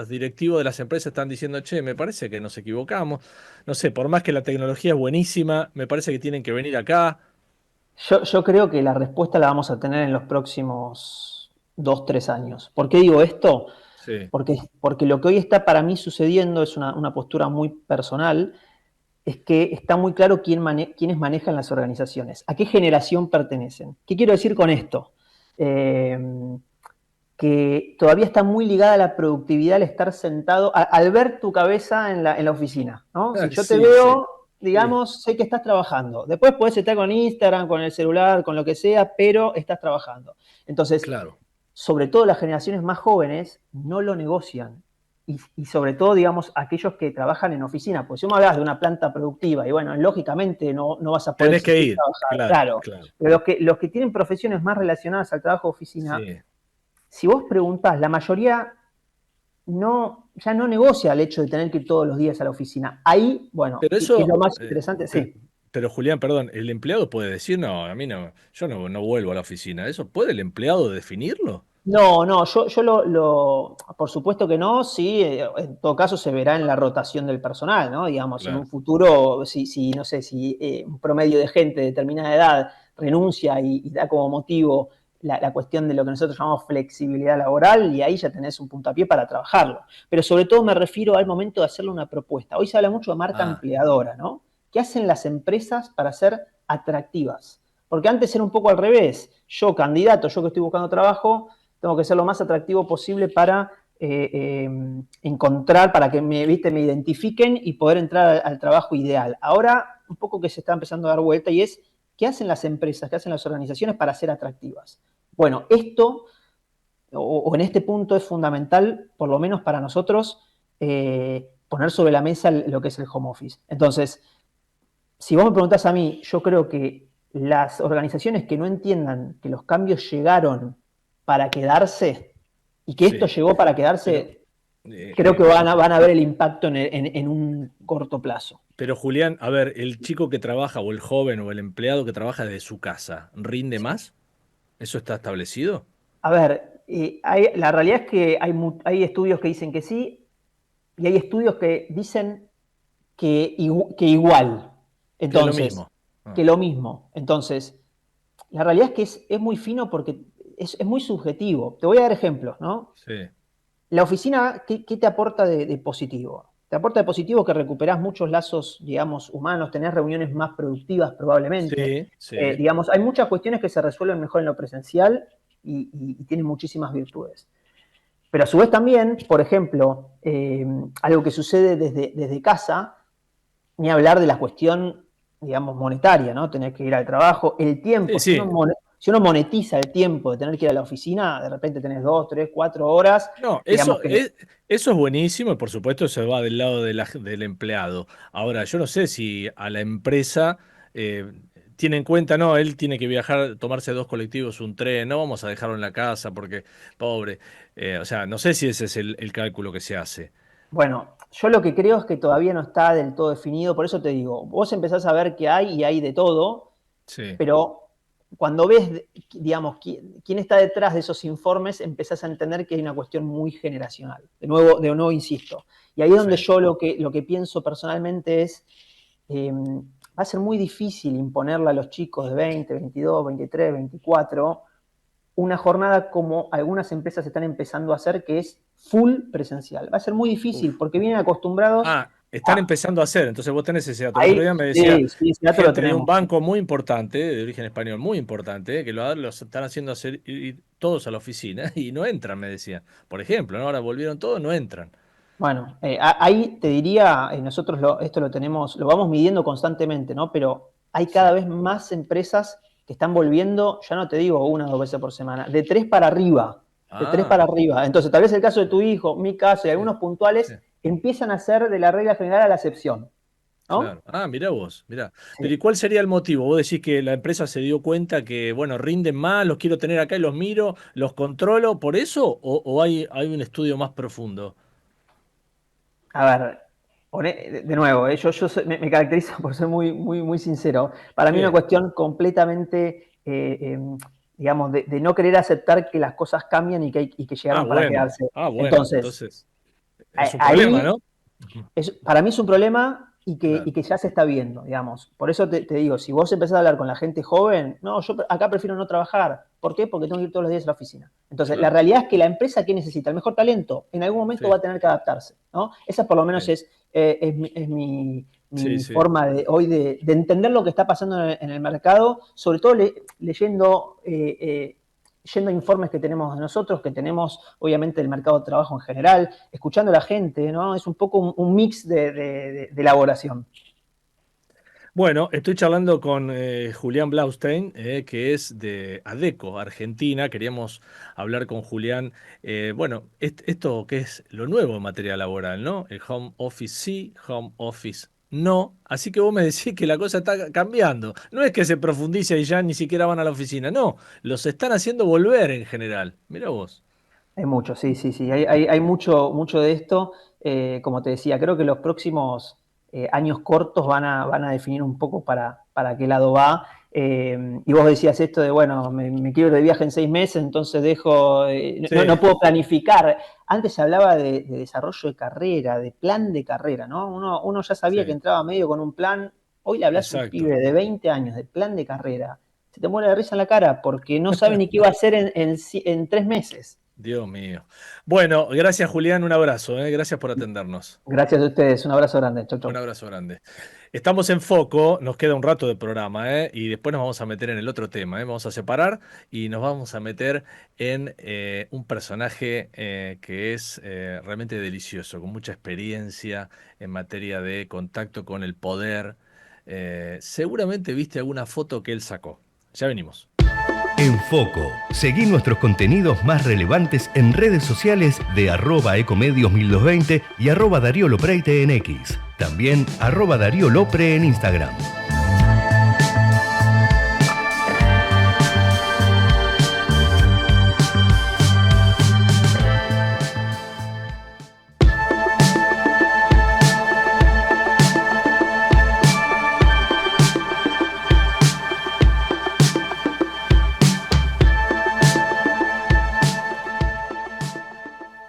directivos de las empresas están diciendo, che, me parece que nos equivocamos? No sé, por más que la tecnología es buenísima, me parece que tienen que venir acá. Yo creo que la respuesta la vamos a tener en los próximos 2, 3 años. ¿Por qué digo esto? Sí. Porque lo que hoy está para mí sucediendo es una postura muy personal, es que está muy claro quiénes manejan las organizaciones, a qué generación pertenecen. ¿Qué quiero decir con esto? Eh, que todavía está muy ligada a la productividad al estar sentado, al ver tu cabeza en la oficina, ¿no? Si yo te Sí, sí, veo, sí. digamos, sé que estás trabajando. Después puedes estar con Instagram, con el celular, con lo que sea, pero estás trabajando. Entonces, Claro. sobre todo las generaciones más jóvenes no lo negocian. Y sobre todo, digamos, aquellos que trabajan en oficina. Pues si me hablas de una planta productiva, y bueno, lógicamente no vas a poder Tenés que exigir ir. trabajar, Claro, claro. claro. Pero los que tienen profesiones más relacionadas al trabajo de oficina, Sí. si vos preguntás, la mayoría ya no negocia el hecho de tener que ir todos los días a la oficina. Ahí, bueno, Pero ¿qué es lo eso, más interesante? Sí. pero Julián, perdón, el empleado puede decir, no, a mí no, yo no vuelvo a la oficina. ¿Eso puede el empleado definirlo? No, yo por supuesto que no, sí, en todo caso se verá en la rotación del personal, ¿no? Digamos, en un Claro. futuro, no sé, si un promedio de gente de determinada edad renuncia y da como motivo la cuestión de lo que nosotros llamamos flexibilidad laboral, y ahí ya tenés un puntapié para trabajarlo. Pero sobre todo me refiero al momento de hacerle una propuesta. Hoy se habla mucho de marca Ah, empleadora, ¿no? ¿Qué hacen las empresas para ser atractivas? Porque antes era un poco al revés. Yo, candidato, yo que estoy buscando trabajo, tengo que ser lo más atractivo posible para encontrar, para que me identifiquen y poder entrar al trabajo ideal. Ahora, un poco que se está empezando a dar vuelta y es, ¿qué hacen las empresas, qué hacen las organizaciones para ser atractivas? Bueno, esto, o en este punto es fundamental, por lo menos para nosotros, poner sobre la mesa lo que es el home office. Entonces, si vos me preguntás a mí, yo creo que las organizaciones que no entiendan que los cambios llegaron para quedarse y que esto llegó para quedarse, creo que van a ver el impacto en un corto plazo. Pero Julián, a ver, el chico que trabaja o el joven o el empleado que trabaja desde su casa, ¿rinde más? ¿Eso está establecido? A ver, la realidad es que hay estudios que dicen que sí y hay estudios que dicen que igual. Entonces, que lo mismo. Entonces, la realidad es que es muy fino porque es muy subjetivo. Te voy a dar ejemplos, ¿no? Sí. La oficina, ¿qué te aporta de positivo? Te aporta de positivo que recuperás muchos lazos, digamos, humanos, tenés reuniones más productivas probablemente. Sí. Digamos, hay muchas cuestiones que se resuelven mejor en lo presencial y tienen muchísimas virtudes. Pero a su vez también, por ejemplo, algo que sucede desde casa, ni hablar de la cuestión, digamos, monetaria, ¿no? Tener que ir al trabajo, el tiempo. Sí. Si uno monetiza el tiempo de tener que ir a la oficina, de repente tenés 2, 3, 4 horas. No, eso es buenísimo y por supuesto se va del lado del empleado. Ahora, yo no sé si a la empresa tiene en cuenta, no, él tiene que viajar, tomarse 2 colectivos, un tren, no vamos a dejarlo en la casa porque, pobre. O sea, no sé si ese es el cálculo que se hace. Bueno, yo lo que creo es que todavía no está del todo definido, por eso te digo, vos empezás a ver que hay y hay de todo, pero cuando ves, digamos, quién está detrás de esos informes, empezás a entender que hay una cuestión muy generacional. De nuevo insisto. Y ahí es donde yo lo que pienso personalmente es, va a ser muy difícil imponerle a los chicos de 20, 22, 23, 24, una jornada como algunas empresas están empezando a hacer, que es full presencial. Va a ser muy difícil porque vienen acostumbrados. Están empezando a hacer, entonces vos tenés ese dato. Ahí, el otro día me decía ese dato lo tenemos. De un banco muy importante, de origen español muy importante, que los están haciendo hacer ir todos a la oficina y no entran, me decía. Por ejemplo, ¿no? Ahora volvieron todos, no entran. Bueno, ahí te diría, nosotros esto lo tenemos, lo vamos midiendo constantemente, ¿no? Pero hay cada vez más empresas que están volviendo, ya no te digo 1 o 2 veces por semana, de 3 para arriba. De 3 para arriba. Entonces, tal vez el caso de tu hijo, mi caso y algunos puntuales, empiezan a ser de la regla general a la excepción, ¿no? Claro. Mirá vos, mirá. Pero ¿y cuál sería el motivo? Vos decís que la empresa se dio cuenta que, bueno, rinden más, los quiero tener acá y los miro, los controlo, ¿por eso? ¿O hay un estudio más profundo? A ver, de nuevo, yo me caracterizo por ser muy, muy, muy sincero. Para mí una cuestión completamente, digamos, de no querer aceptar que las cosas cambian y que llegaron para quedarse. Bueno, entonces es un problema, ¿no? Para mí es un problema y que ya se está viendo, digamos. Por eso te digo, si vos empezás a hablar con la gente joven, no, yo acá prefiero no trabajar. ¿Por qué? Porque tengo que ir todos los días a la oficina. Entonces, la realidad es que la empresa, ¿qué necesita? El mejor talento. En algún momento va a tener que adaptarse, ¿no? Esa por lo menos es mi forma hoy de entender lo que está pasando en el mercado, sobre todo leyendo informes que tenemos de nosotros, que tenemos obviamente el mercado de trabajo en general, escuchando a la gente, ¿no? Es un poco un mix de elaboración. Bueno, estoy charlando con Julián Blaustein, que es de Adecco, Argentina. Queríamos hablar con Julián, bueno, esto que es lo nuevo en materia laboral, ¿no? El home office sí, home office no. Así que vos me decís que la cosa está cambiando. No es que se profundice y ya ni siquiera van a la oficina, no. Los están haciendo volver en general. Mirá vos. Hay mucho, sí. Hay mucho de esto. Como te decía, creo que los próximos años cortos van a definir un poco para qué lado va. Y vos decías esto de, bueno, me quiero ir de viaje en 6 meses, entonces dejo, no puedo planificar. Antes se hablaba de desarrollo de carrera, de plan de carrera, ¿no? Uno ya sabía que entraba medio con un plan. Hoy le hablas a un pibe de 20 años de plan de carrera. Se te muere de risa en la cara porque no sabe ni qué va a hacer en 3 meses. Dios mío. Bueno, gracias Julián, un abrazo, gracias por atendernos. Gracias a ustedes, un abrazo grande. Chau, chau. Un abrazo grande. Estamos en Foco, nos queda un rato de programa, y después nos vamos a meter en el otro tema, Vamos a separar y nos vamos a meter en un personaje que es realmente delicioso, con mucha experiencia en materia de contacto con el poder. Seguramente viste alguna foto que él sacó. Ya venimos. En Foco, seguí nuestros contenidos más relevantes en redes sociales de @ecomedios1220 y @Darío Lopreite en X. También @Darío Lopre en Instagram.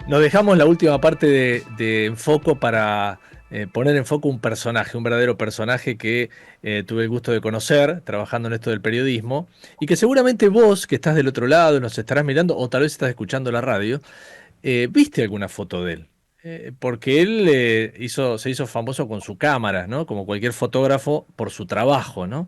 Nos dejamos la última parte de Enfoco para poner en foco un personaje, un verdadero personaje que tuve el gusto de conocer trabajando en esto del periodismo y que seguramente vos, que estás del otro lado, nos estarás mirando o tal vez estás escuchando la radio, viste alguna foto de él. Porque él se hizo famoso con su cámara, ¿no? Como cualquier fotógrafo, por su trabajo, ¿no?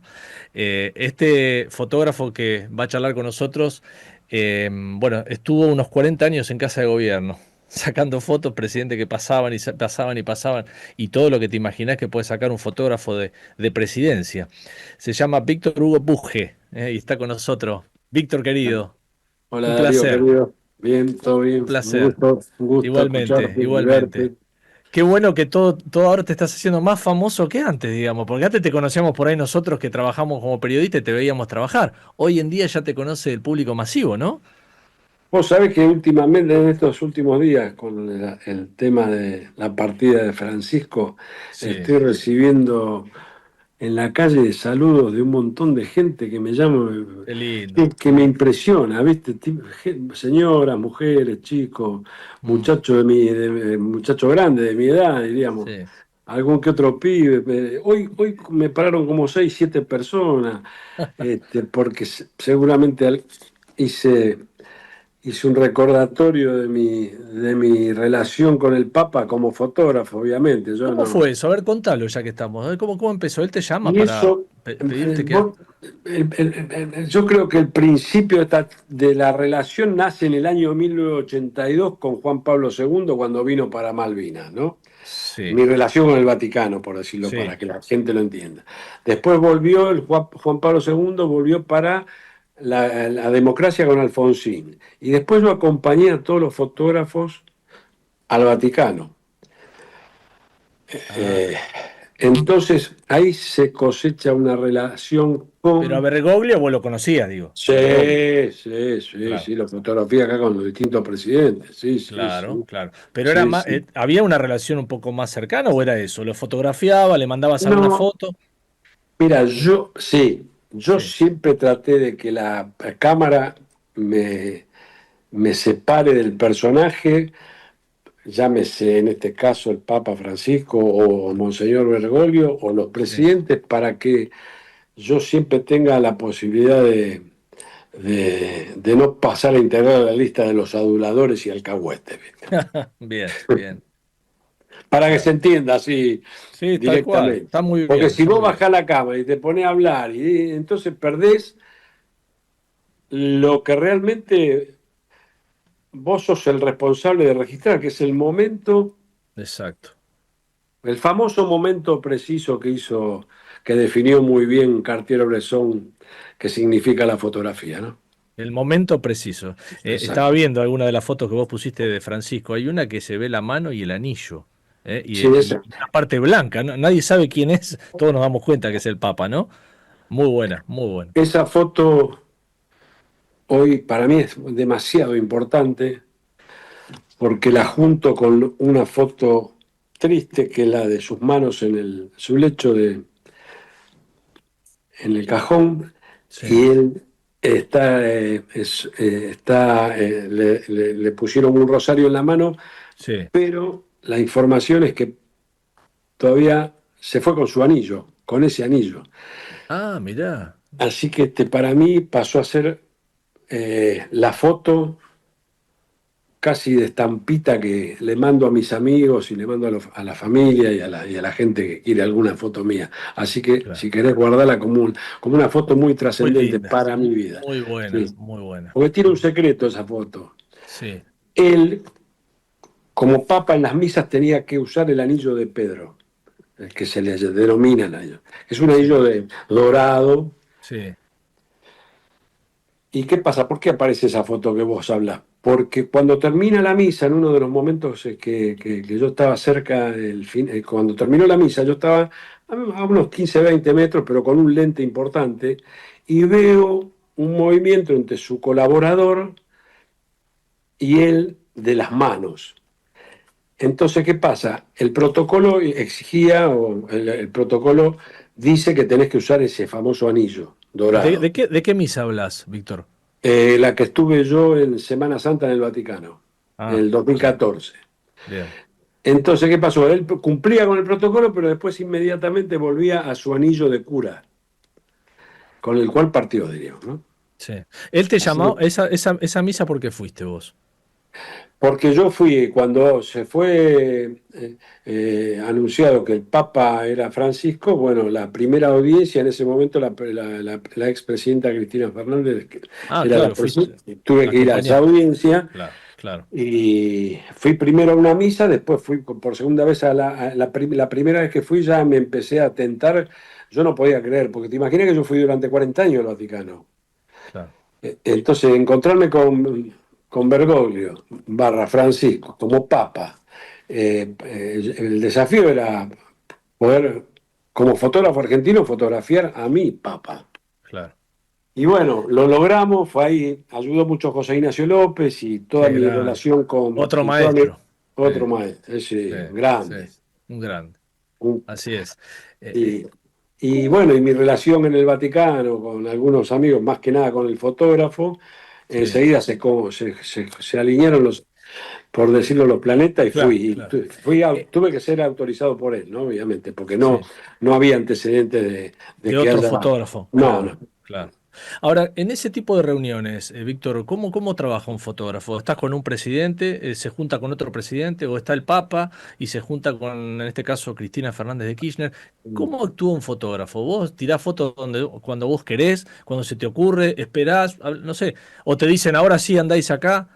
Este fotógrafo que va a charlar con nosotros, bueno, estuvo unos 40 años en Casa de Gobierno, sacando fotos, presidente, que pasaban y pasaban y pasaban, y todo lo que te imaginás que puede sacar un fotógrafo de presidencia. Se llama Víctor Hugo Puge, y está con nosotros. Víctor, querido, Hola, un Darío, placer. querido. Bien, todo bien. Un placer. Un gusto Igualmente, escucharte, igualmente. verte. Qué bueno que todo ahora te estás haciendo más famoso que antes, digamos, porque antes te conocíamos por ahí nosotros que trabajamos como periodistas y te veíamos trabajar. Hoy en día ya te conoce el público masivo, ¿no? Vos sabés que últimamente, en estos últimos días, con el tema de la partida de Francisco, Sí. estoy recibiendo en la calle saludos de un montón de gente que me llama, Qué lindo. que me impresiona, ¿viste? Señoras, mujeres, chicos, muchachos muchachos grandes de mi edad, diríamos. Sí. Algún que otro pibe. Hoy me pararon como 6, 7 personas, porque seguramente hice un recordatorio de mi relación con el Papa como fotógrafo, obviamente. Yo ¿Cómo no. fue eso? A ver, contalo ya que estamos. A ver, ¿cómo empezó? Él te llama Y para eso, pedirte que... yo creo que el principio de la relación nace en el año 1982 con Juan Pablo II, cuando vino para Malvinas, ¿no? Sí. Mi relación con el Vaticano, por decirlo, Sí. para que la gente lo entienda. Después volvió, Juan Pablo II volvió para la democracia con Alfonsín. Y después lo acompañé a todos los fotógrafos al Vaticano. Entonces ahí se cosecha una relación con... Pero a Bergoglio vos lo conocías, digo. Sí, Claro. sí, lo fotografía acá con los distintos presidentes, sí. Claro, claro. Pero Sí, era más, sí. ¿había una relación un poco más cercana o era eso? ¿Lo fotografiaba, le mandabas alguna No. foto? Mira, yo siempre traté de que la cámara me separe del personaje, llámese en este caso el Papa Francisco o Monseñor Bergoglio o los presidentes, para que yo siempre tenga la posibilidad de no pasar a integrar la lista de los aduladores y alcahuetes. Bien, bien. Para que se entienda así Sí, tal cual. directamente. Está muy bien. Porque si está vos muy bajás la cámara y te pones a hablar, y entonces perdés lo que realmente vos sos el responsable de registrar, que es el momento, bien. Exacto. el famoso momento preciso que definió muy bien Cartier-Bresson, que significa la fotografía, ¿no? El momento preciso. Estaba viendo alguna de las fotos que vos pusiste de Francisco. Hay una que se ve la mano y el anillo. Y Sí, esa. la parte blanca. Nadie sabe quién es. Todos nos damos cuenta que es el Papa, ¿no? Muy buena, muy buena. Esa foto hoy para mí es demasiado importante porque la junto con una foto triste, que es la de sus manos en su lecho en el cajón, Sí. y él le pusieron un rosario en la mano, Sí. pero la información es que todavía se fue con su anillo, con ese anillo. Ah, mirá. Así que para mí pasó a ser la foto casi de estampita que le mando a mis amigos y le mando a la familia y a la gente que quiere alguna foto mía. Así que si querés guardarla como una foto muy trascendente para mi vida. Muy buena, Sí. muy buena. Porque tiene un secreto esa foto. Sí. Él, como papa en las misas, tenía que usar el anillo de Pedro, el que se le denomina el anillo. Es un anillo dorado. Sí. ¿Y qué pasa? ¿Por qué aparece esa foto que vos hablas? Porque cuando termina la misa, en uno de los momentos que yo estaba cerca del fin, cuando terminó la misa, yo estaba a unos 15, 20 metros, pero con un lente importante, y veo un movimiento entre su colaborador y él de las manos. Entonces, ¿qué pasa? El protocolo exigía, o el protocolo dice que tenés que usar ese famoso anillo dorado. ¿De qué misa hablas, Víctor? La que estuve yo en Semana Santa en el Vaticano, en el 2014. Bien. Entonces, ¿qué pasó? Él cumplía con el protocolo, pero después inmediatamente volvía a su anillo de cura, con el cual partió, diríamos, ¿no? Sí. Él te llamó, esa misa, ¿por qué fuiste vos? Porque yo fui, cuando se fue anunciado que el Papa era Francisco, bueno, la primera audiencia en ese momento, la expresidenta Cristina Fernández era la presidenta, tuve que ir a esa audiencia. Claro. Y fui primero a una misa, después fui por segunda vez la primera vez que fui ya me empecé a tentar, yo no podía creer, porque te imaginas que yo fui durante 40 años al Vaticano. Claro. Entonces, encontrarme con Bergoglio / Francisco como papa, el desafío era poder, como fotógrafo argentino, fotografiar a mi papa. Claro. Y bueno, lo logramos, fue ahí, ayudó mucho José Ignacio López y toda mi relación con... Otro maestro. Otro maestro, grande. Sí, un grande. Así es. Y bueno, y mi relación en el Vaticano con algunos amigos, más que nada con el fotógrafo, enseguida se alinearon por decirlo, los planetas y fui. Tuve que ser autorizado por él, ¿no? Obviamente, porque no había antecedentes de que otro haya... fotógrafo. Claro. Ahora, en ese tipo de reuniones, Víctor, ¿cómo trabaja un fotógrafo? ¿Estás con un presidente, se junta con otro presidente, o está el Papa y se junta con, en este caso, Cristina Fernández de Kirchner? ¿Cómo actúa un fotógrafo? ¿Vos tirás fotos cuando vos querés, cuando se te ocurre, esperás, no sé, o te dicen ahora sí andáis acá?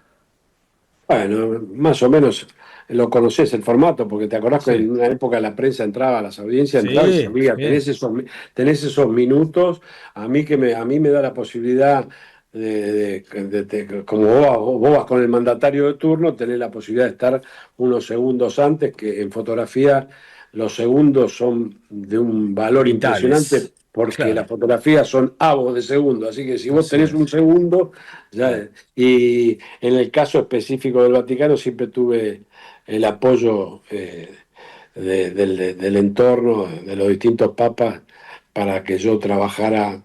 Bueno, más o menos lo conocés el formato, porque te acordás que en una época la prensa entraba a las audiencias, entraba y se amiga, tenés esos minutos, a mí me da la posibilidad como vos vas con el mandatario de turno, tenés la posibilidad de estar unos segundos antes, que en fotografía los segundos son de un valor impresionante, porque las fotografías son avos de segundo, así que si vos tenés un segundo, ya. Y en el caso específico del Vaticano siempre tuve el apoyo del entorno, de los distintos papas, para que yo trabajara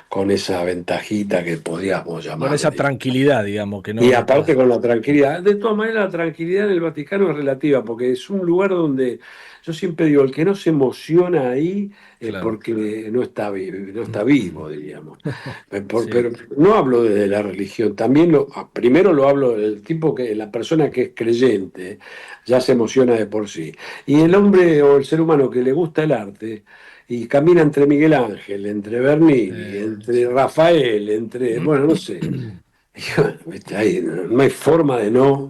con esa ventajita que podíamos llamar. Con esa tranquilidad, digamos. Que no. Y aparte con la tranquilidad. De todas maneras, la tranquilidad en el Vaticano es relativa, porque es un lugar donde yo siempre digo, el que no se emociona ahí es porque no está vivo, diríamos. Pero no hablo de la religión, también primero lo hablo del tipo la persona que es creyente, ya se emociona de por sí. Y el hombre o el ser humano que le gusta el arte, y camina entre Miguel Ángel, entre Bernini, entre Rafael, bueno, no sé. No hay forma de no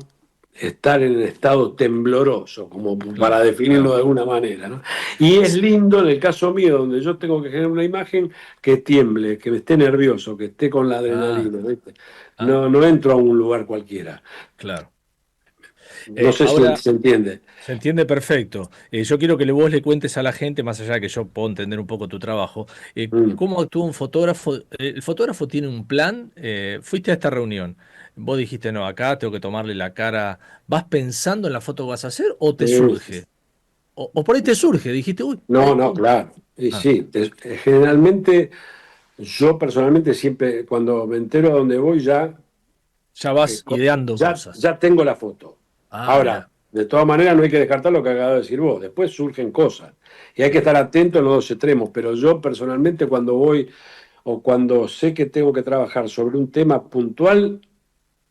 estar en estado tembloroso, como para definirlo de alguna manera, ¿no? Y es lindo en el caso mío, donde yo tengo que generar una imagen que tiemble, que esté nervioso, que esté con la adrenalina, ¿viste? No entro a un lugar cualquiera. Claro. No sé si se entiende. Se entiende perfecto. Yo quiero que vos le cuentes a la gente, más allá de que yo puedo entender un poco tu trabajo, cómo actúa un fotógrafo. El fotógrafo tiene un plan. Fuiste a esta reunión. Vos dijiste, no, acá tengo que tomarle la cara. ¿Vas pensando en la foto que vas a hacer o te surge? O por ahí te surge, dijiste, uy. No, claro. Y sí, generalmente, yo personalmente siempre, cuando me entero a dónde voy, ya vas ideando cosas. Ya tengo la foto. Ahora, de todas maneras, no hay que descartar lo que acabas de decir vos. Después surgen cosas. Y hay que estar atento en los dos extremos. Pero yo personalmente, cuando voy o cuando sé que tengo que trabajar sobre un tema puntual,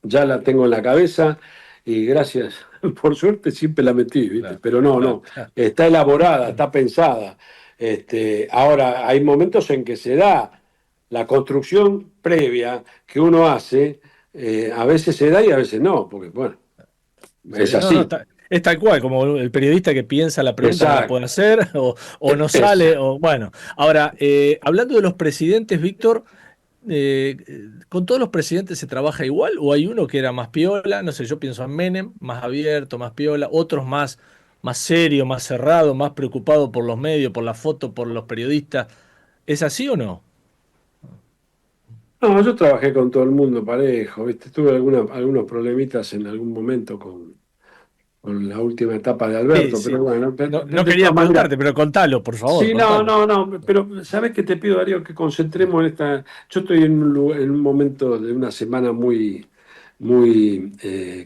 ya la tengo en la cabeza y gracias, por suerte siempre la metí, ¿viste? Claro, Pero no, claro, está elaborada, está pensada. Ahora, hay momentos en que se da la construcción previa que uno hace, a veces se da y a veces no, porque bueno, es sí, así. es tal cual, como el periodista que piensa la pregunta no la Exacto. puede hacer, o no sale, o bueno. Ahora, hablando de los presidentes, Víctor, ¿con todos los presidentes se trabaja igual? ¿O hay uno que era más piola? No sé, yo pienso en Menem, más abierto, más piola, otros más serio, más cerrado, más preocupado por los medios, por la foto, por los periodistas. ¿Es así o no? No, yo trabajé con todo el mundo parejo, ¿viste? Tuve algunos problemitas en algún momento con la última etapa de Sí, Alberto, sí. pero bueno, No de quería todas maneras. preguntarte, pero contalo, por favor, Sí, no, contalo. no, pero ¿sabes qué te pido, Darío? Que concentremos en esta. Yo estoy en un momento de una semana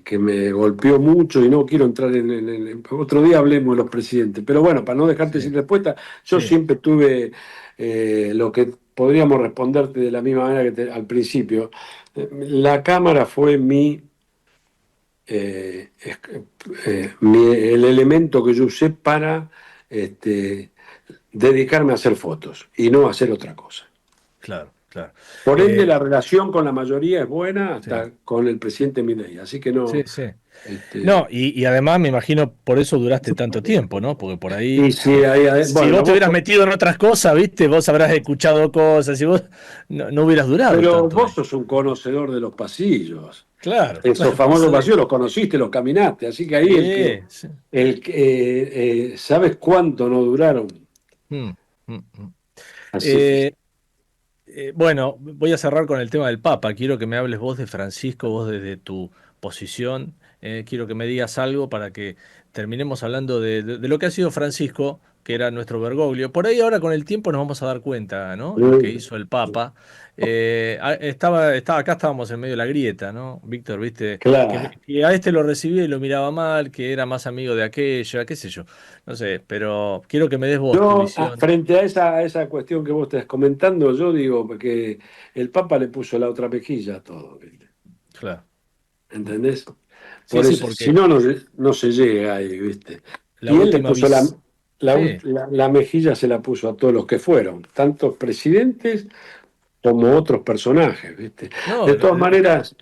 que me golpeó mucho y no quiero entrar otro día hablemos de los presidentes, pero bueno, para no dejarte Sí, sin respuesta, yo sí, siempre tuve lo que podríamos responderte de la misma manera al principio. La Cámara fue el elemento que yo usé para dedicarme a hacer fotos y no a hacer otra cosa. claro, claro. Por ende, Eh, la relación con la mayoría es buena sí, hasta con el presidente Milei, así que sí, no. sí. No, Este, y además me imagino por eso duraste tanto tiempo, ¿no? Porque por y ahí, si si bueno, vos te hubieras metido en otras cosas, ¿viste? Vos habrás escuchado cosas y vos no hubieras durado pero tanto vos ahí. sos un conocedor de los pasillos. Claro, Esos por famosos eso pasillos digo. los conociste, los caminaste, así que ahí Sí, sí. ¿sabes cuánto no duraron? Mm, mm, mm. Así que. Eh, bueno, voy a cerrar con el tema del Papa. Quiero que me hables vos de Francisco, vos desde tu posición. Quiero que me digas algo para que terminemos hablando de lo que ha sido Francisco, que era nuestro Bergoglio. Por ahí ahora con el tiempo nos vamos a dar cuenta, ¿no? Lo que hizo el Papa. Acá estábamos en medio de la grieta, ¿no? Víctor, viste, Claro. que a este lo recibía y lo miraba mal, que era más amigo de aquella, qué sé yo. No sé, pero quiero que me des vos tu Yo, visión. frente a esa cuestión que vos estás comentando, yo digo que el Papa le puso la otra mejilla a todo, ¿viste? Claro. ¿Entendés? Sí, Por sí, eso, si porque no, no se llega ahí, ¿viste? la Y él le última puso vez. Sí. la mejilla, se la puso a todos los que fueron, tanto presidentes como otros personajes, ¿viste? No, De todas maneras,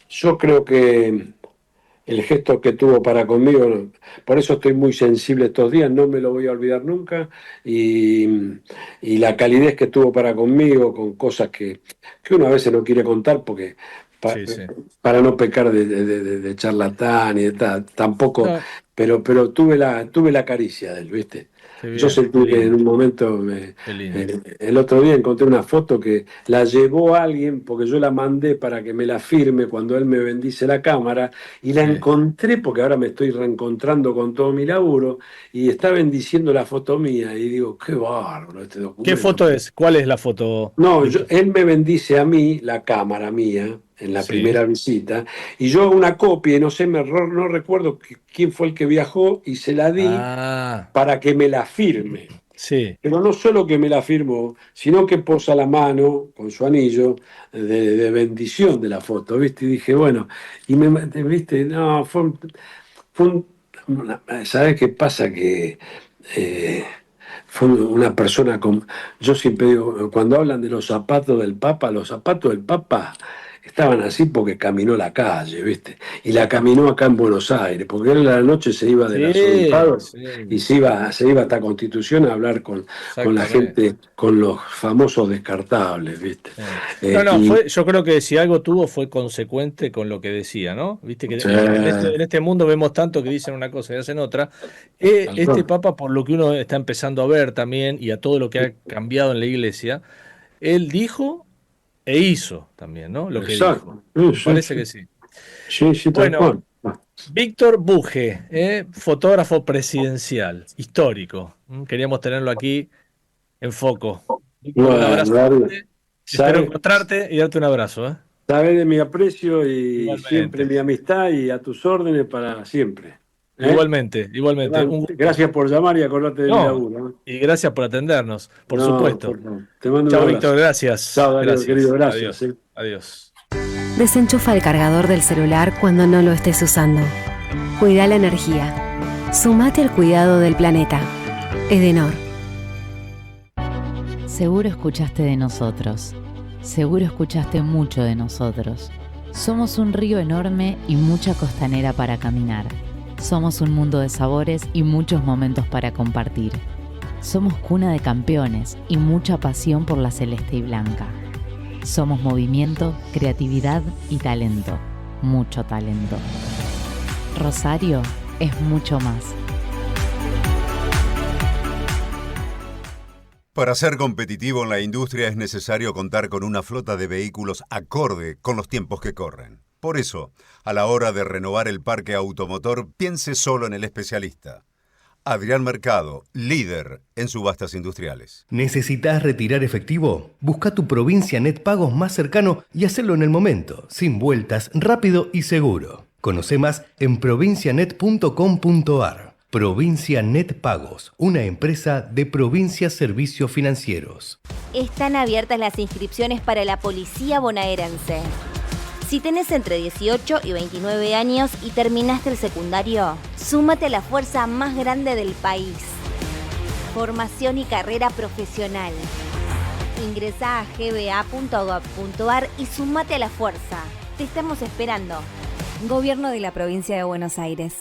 yo creo que el gesto que tuvo para conmigo, por eso estoy muy sensible estos días, no me lo voy a olvidar nunca, y la calidez que tuvo para conmigo, con cosas que uno a veces no quiere contar porque pa- Sí, sí. para no pecar de charlatán y de tal, tampoco, No, pero tuve la caricia de él, ¿viste? qué Yo bien, qué sentí que en lindo, un momento, qué lindo. el otro día encontré una foto que la llevó alguien, porque yo la mandé para que me la firme cuando él me bendice la cámara, y la Sí. encontré porque ahora me estoy reencontrando con todo mi laburo, y está bendiciendo la foto mía, y digo, qué bárbaro este ¿Qué documento. foto es? ¿Cuál es la foto, No, Víctor? él me bendice a mí, la cámara mía, en la Sí. primera visita, y yo hago una copia, y no sé, no recuerdo quién fue el que viajó, y se la di Ah, para que me la firme. sí. Pero no solo que me la firmó, sino que posa la mano con su anillo de bendición de la foto, ¿viste? Y dije, bueno, ¿viste? No, ¿sabes qué pasa? Que fue una persona con. Yo siempre digo, cuando hablan de los zapatos del Papa estaban así porque caminó la calle, ¿viste? Y la caminó acá en Buenos Aires, porque él a la noche se iba del Sí, arzobispado y sí, se iba hasta Constitución a hablar con la exactamente. gente, con los famosos descartables, ¿viste? Sí. No, Y yo creo que si algo tuvo fue consecuente con lo que decía, ¿no? Viste que sí, en este mundo vemos tanto que dicen una cosa y hacen otra. tal Este cual. Papa, por lo que uno está empezando a ver también y a todo lo que ha cambiado en la iglesia, él dijo e hizo también, ¿no? Lo que dijo. Exacto. Sí, Me sí, parece sí. que sí. Sí, sí, tal Bueno, cual. Víctor Buge, fotógrafo presidencial, histórico. Queríamos tenerlo aquí en foco. Víctor, un Bueno, abrazo Darío, grande. Espero ¿sabes? encontrarte y darte un abrazo, ¿eh? Sabes de mi aprecio y siempre Igualmente, mi amistad y a tus órdenes para siempre. ¿Eh? igualmente, igualmente. Un gusto. Gracias por llamar y acordarte de mi No, laburo. ¿Eh? y gracias por atendernos, por No, supuesto. por favor. Te mando un Chao, abrazo. Víctor, gracias. Chao, Darío, querido, Gracias. gracias. Adiós. Adiós. Desenchufa el cargador del celular cuando no lo estés usando. Cuida la energía. Sumate al cuidado del planeta. Edenor. Seguro escuchaste de nosotros. Seguro escuchaste mucho de nosotros. Somos un río enorme y mucha costanera para caminar. Somos un mundo de sabores y muchos momentos para compartir. Somos cuna de campeones y mucha pasión por la celeste y blanca. Somos movimiento, creatividad y talento. Mucho talento. Rosario es mucho más. Para ser competitivo en la industria es necesario contar con una flota de vehículos acorde con los tiempos que corren. Por eso, a la hora de renovar el parque automotor, piense solo en el especialista. Adrián Mercado, líder en subastas industriales. ¿Necesitas retirar efectivo? Busca tu Provincia Net Pagos más cercano y hacelo en el momento, sin vueltas, rápido y seguro. Conoce más en provincianet.com.ar. Provincia Net Pagos, una empresa de Provincia Servicios Financieros. Están abiertas las inscripciones para la Policía Bonaerense. Si tenés entre 18 y 29 años y terminaste el secundario, súmate a la fuerza más grande del país. Formación y carrera profesional. Ingresá a gba.gov.ar y súmate a la fuerza. Te estamos esperando. Gobierno de la Provincia de Buenos Aires.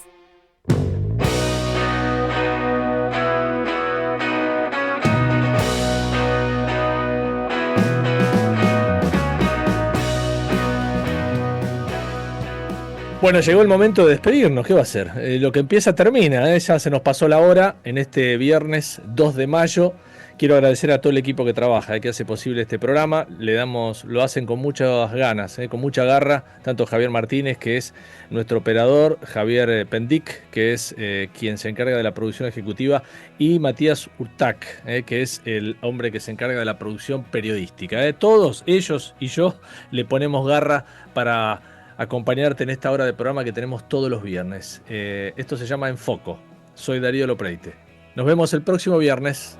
Bueno, llegó el momento de despedirnos. ¿Qué va a ser? Lo que empieza termina, ¿eh? Ya se nos pasó la hora en este viernes 2 de mayo. Quiero agradecer a todo el equipo que trabaja, que hace posible este programa. Lo hacen con muchas ganas, con mucha garra. Tanto Javier Martínez, que es nuestro operador, Javier Pendic, que es quien se encarga de la producción ejecutiva, y Matías Urtac, que es el hombre que se encarga de la producción periodística. Todos ellos y yo le ponemos garra para acompañarte en esta hora de programa que tenemos todos los viernes. Esto se llama En Foco. Soy Darío Lopreite. Nos vemos el próximo viernes.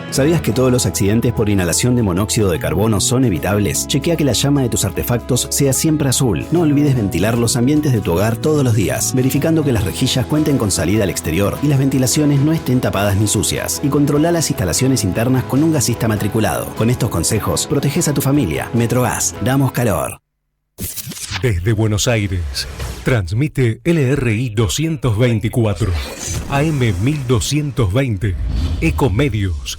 ¿Sabías que todos los accidentes por inhalación de monóxido de carbono son evitables? Chequea que la llama de tus artefactos sea siempre azul. No olvides ventilar los ambientes de tu hogar todos los días, verificando que las rejillas cuenten con salida al exterior y las ventilaciones no estén tapadas ni sucias. Y controla las instalaciones internas con un gasista matriculado. Con estos consejos, proteges a tu familia. Metrogas, damos calor. Desde Buenos Aires, transmite LRI 224, AM 1220, Ecomedios.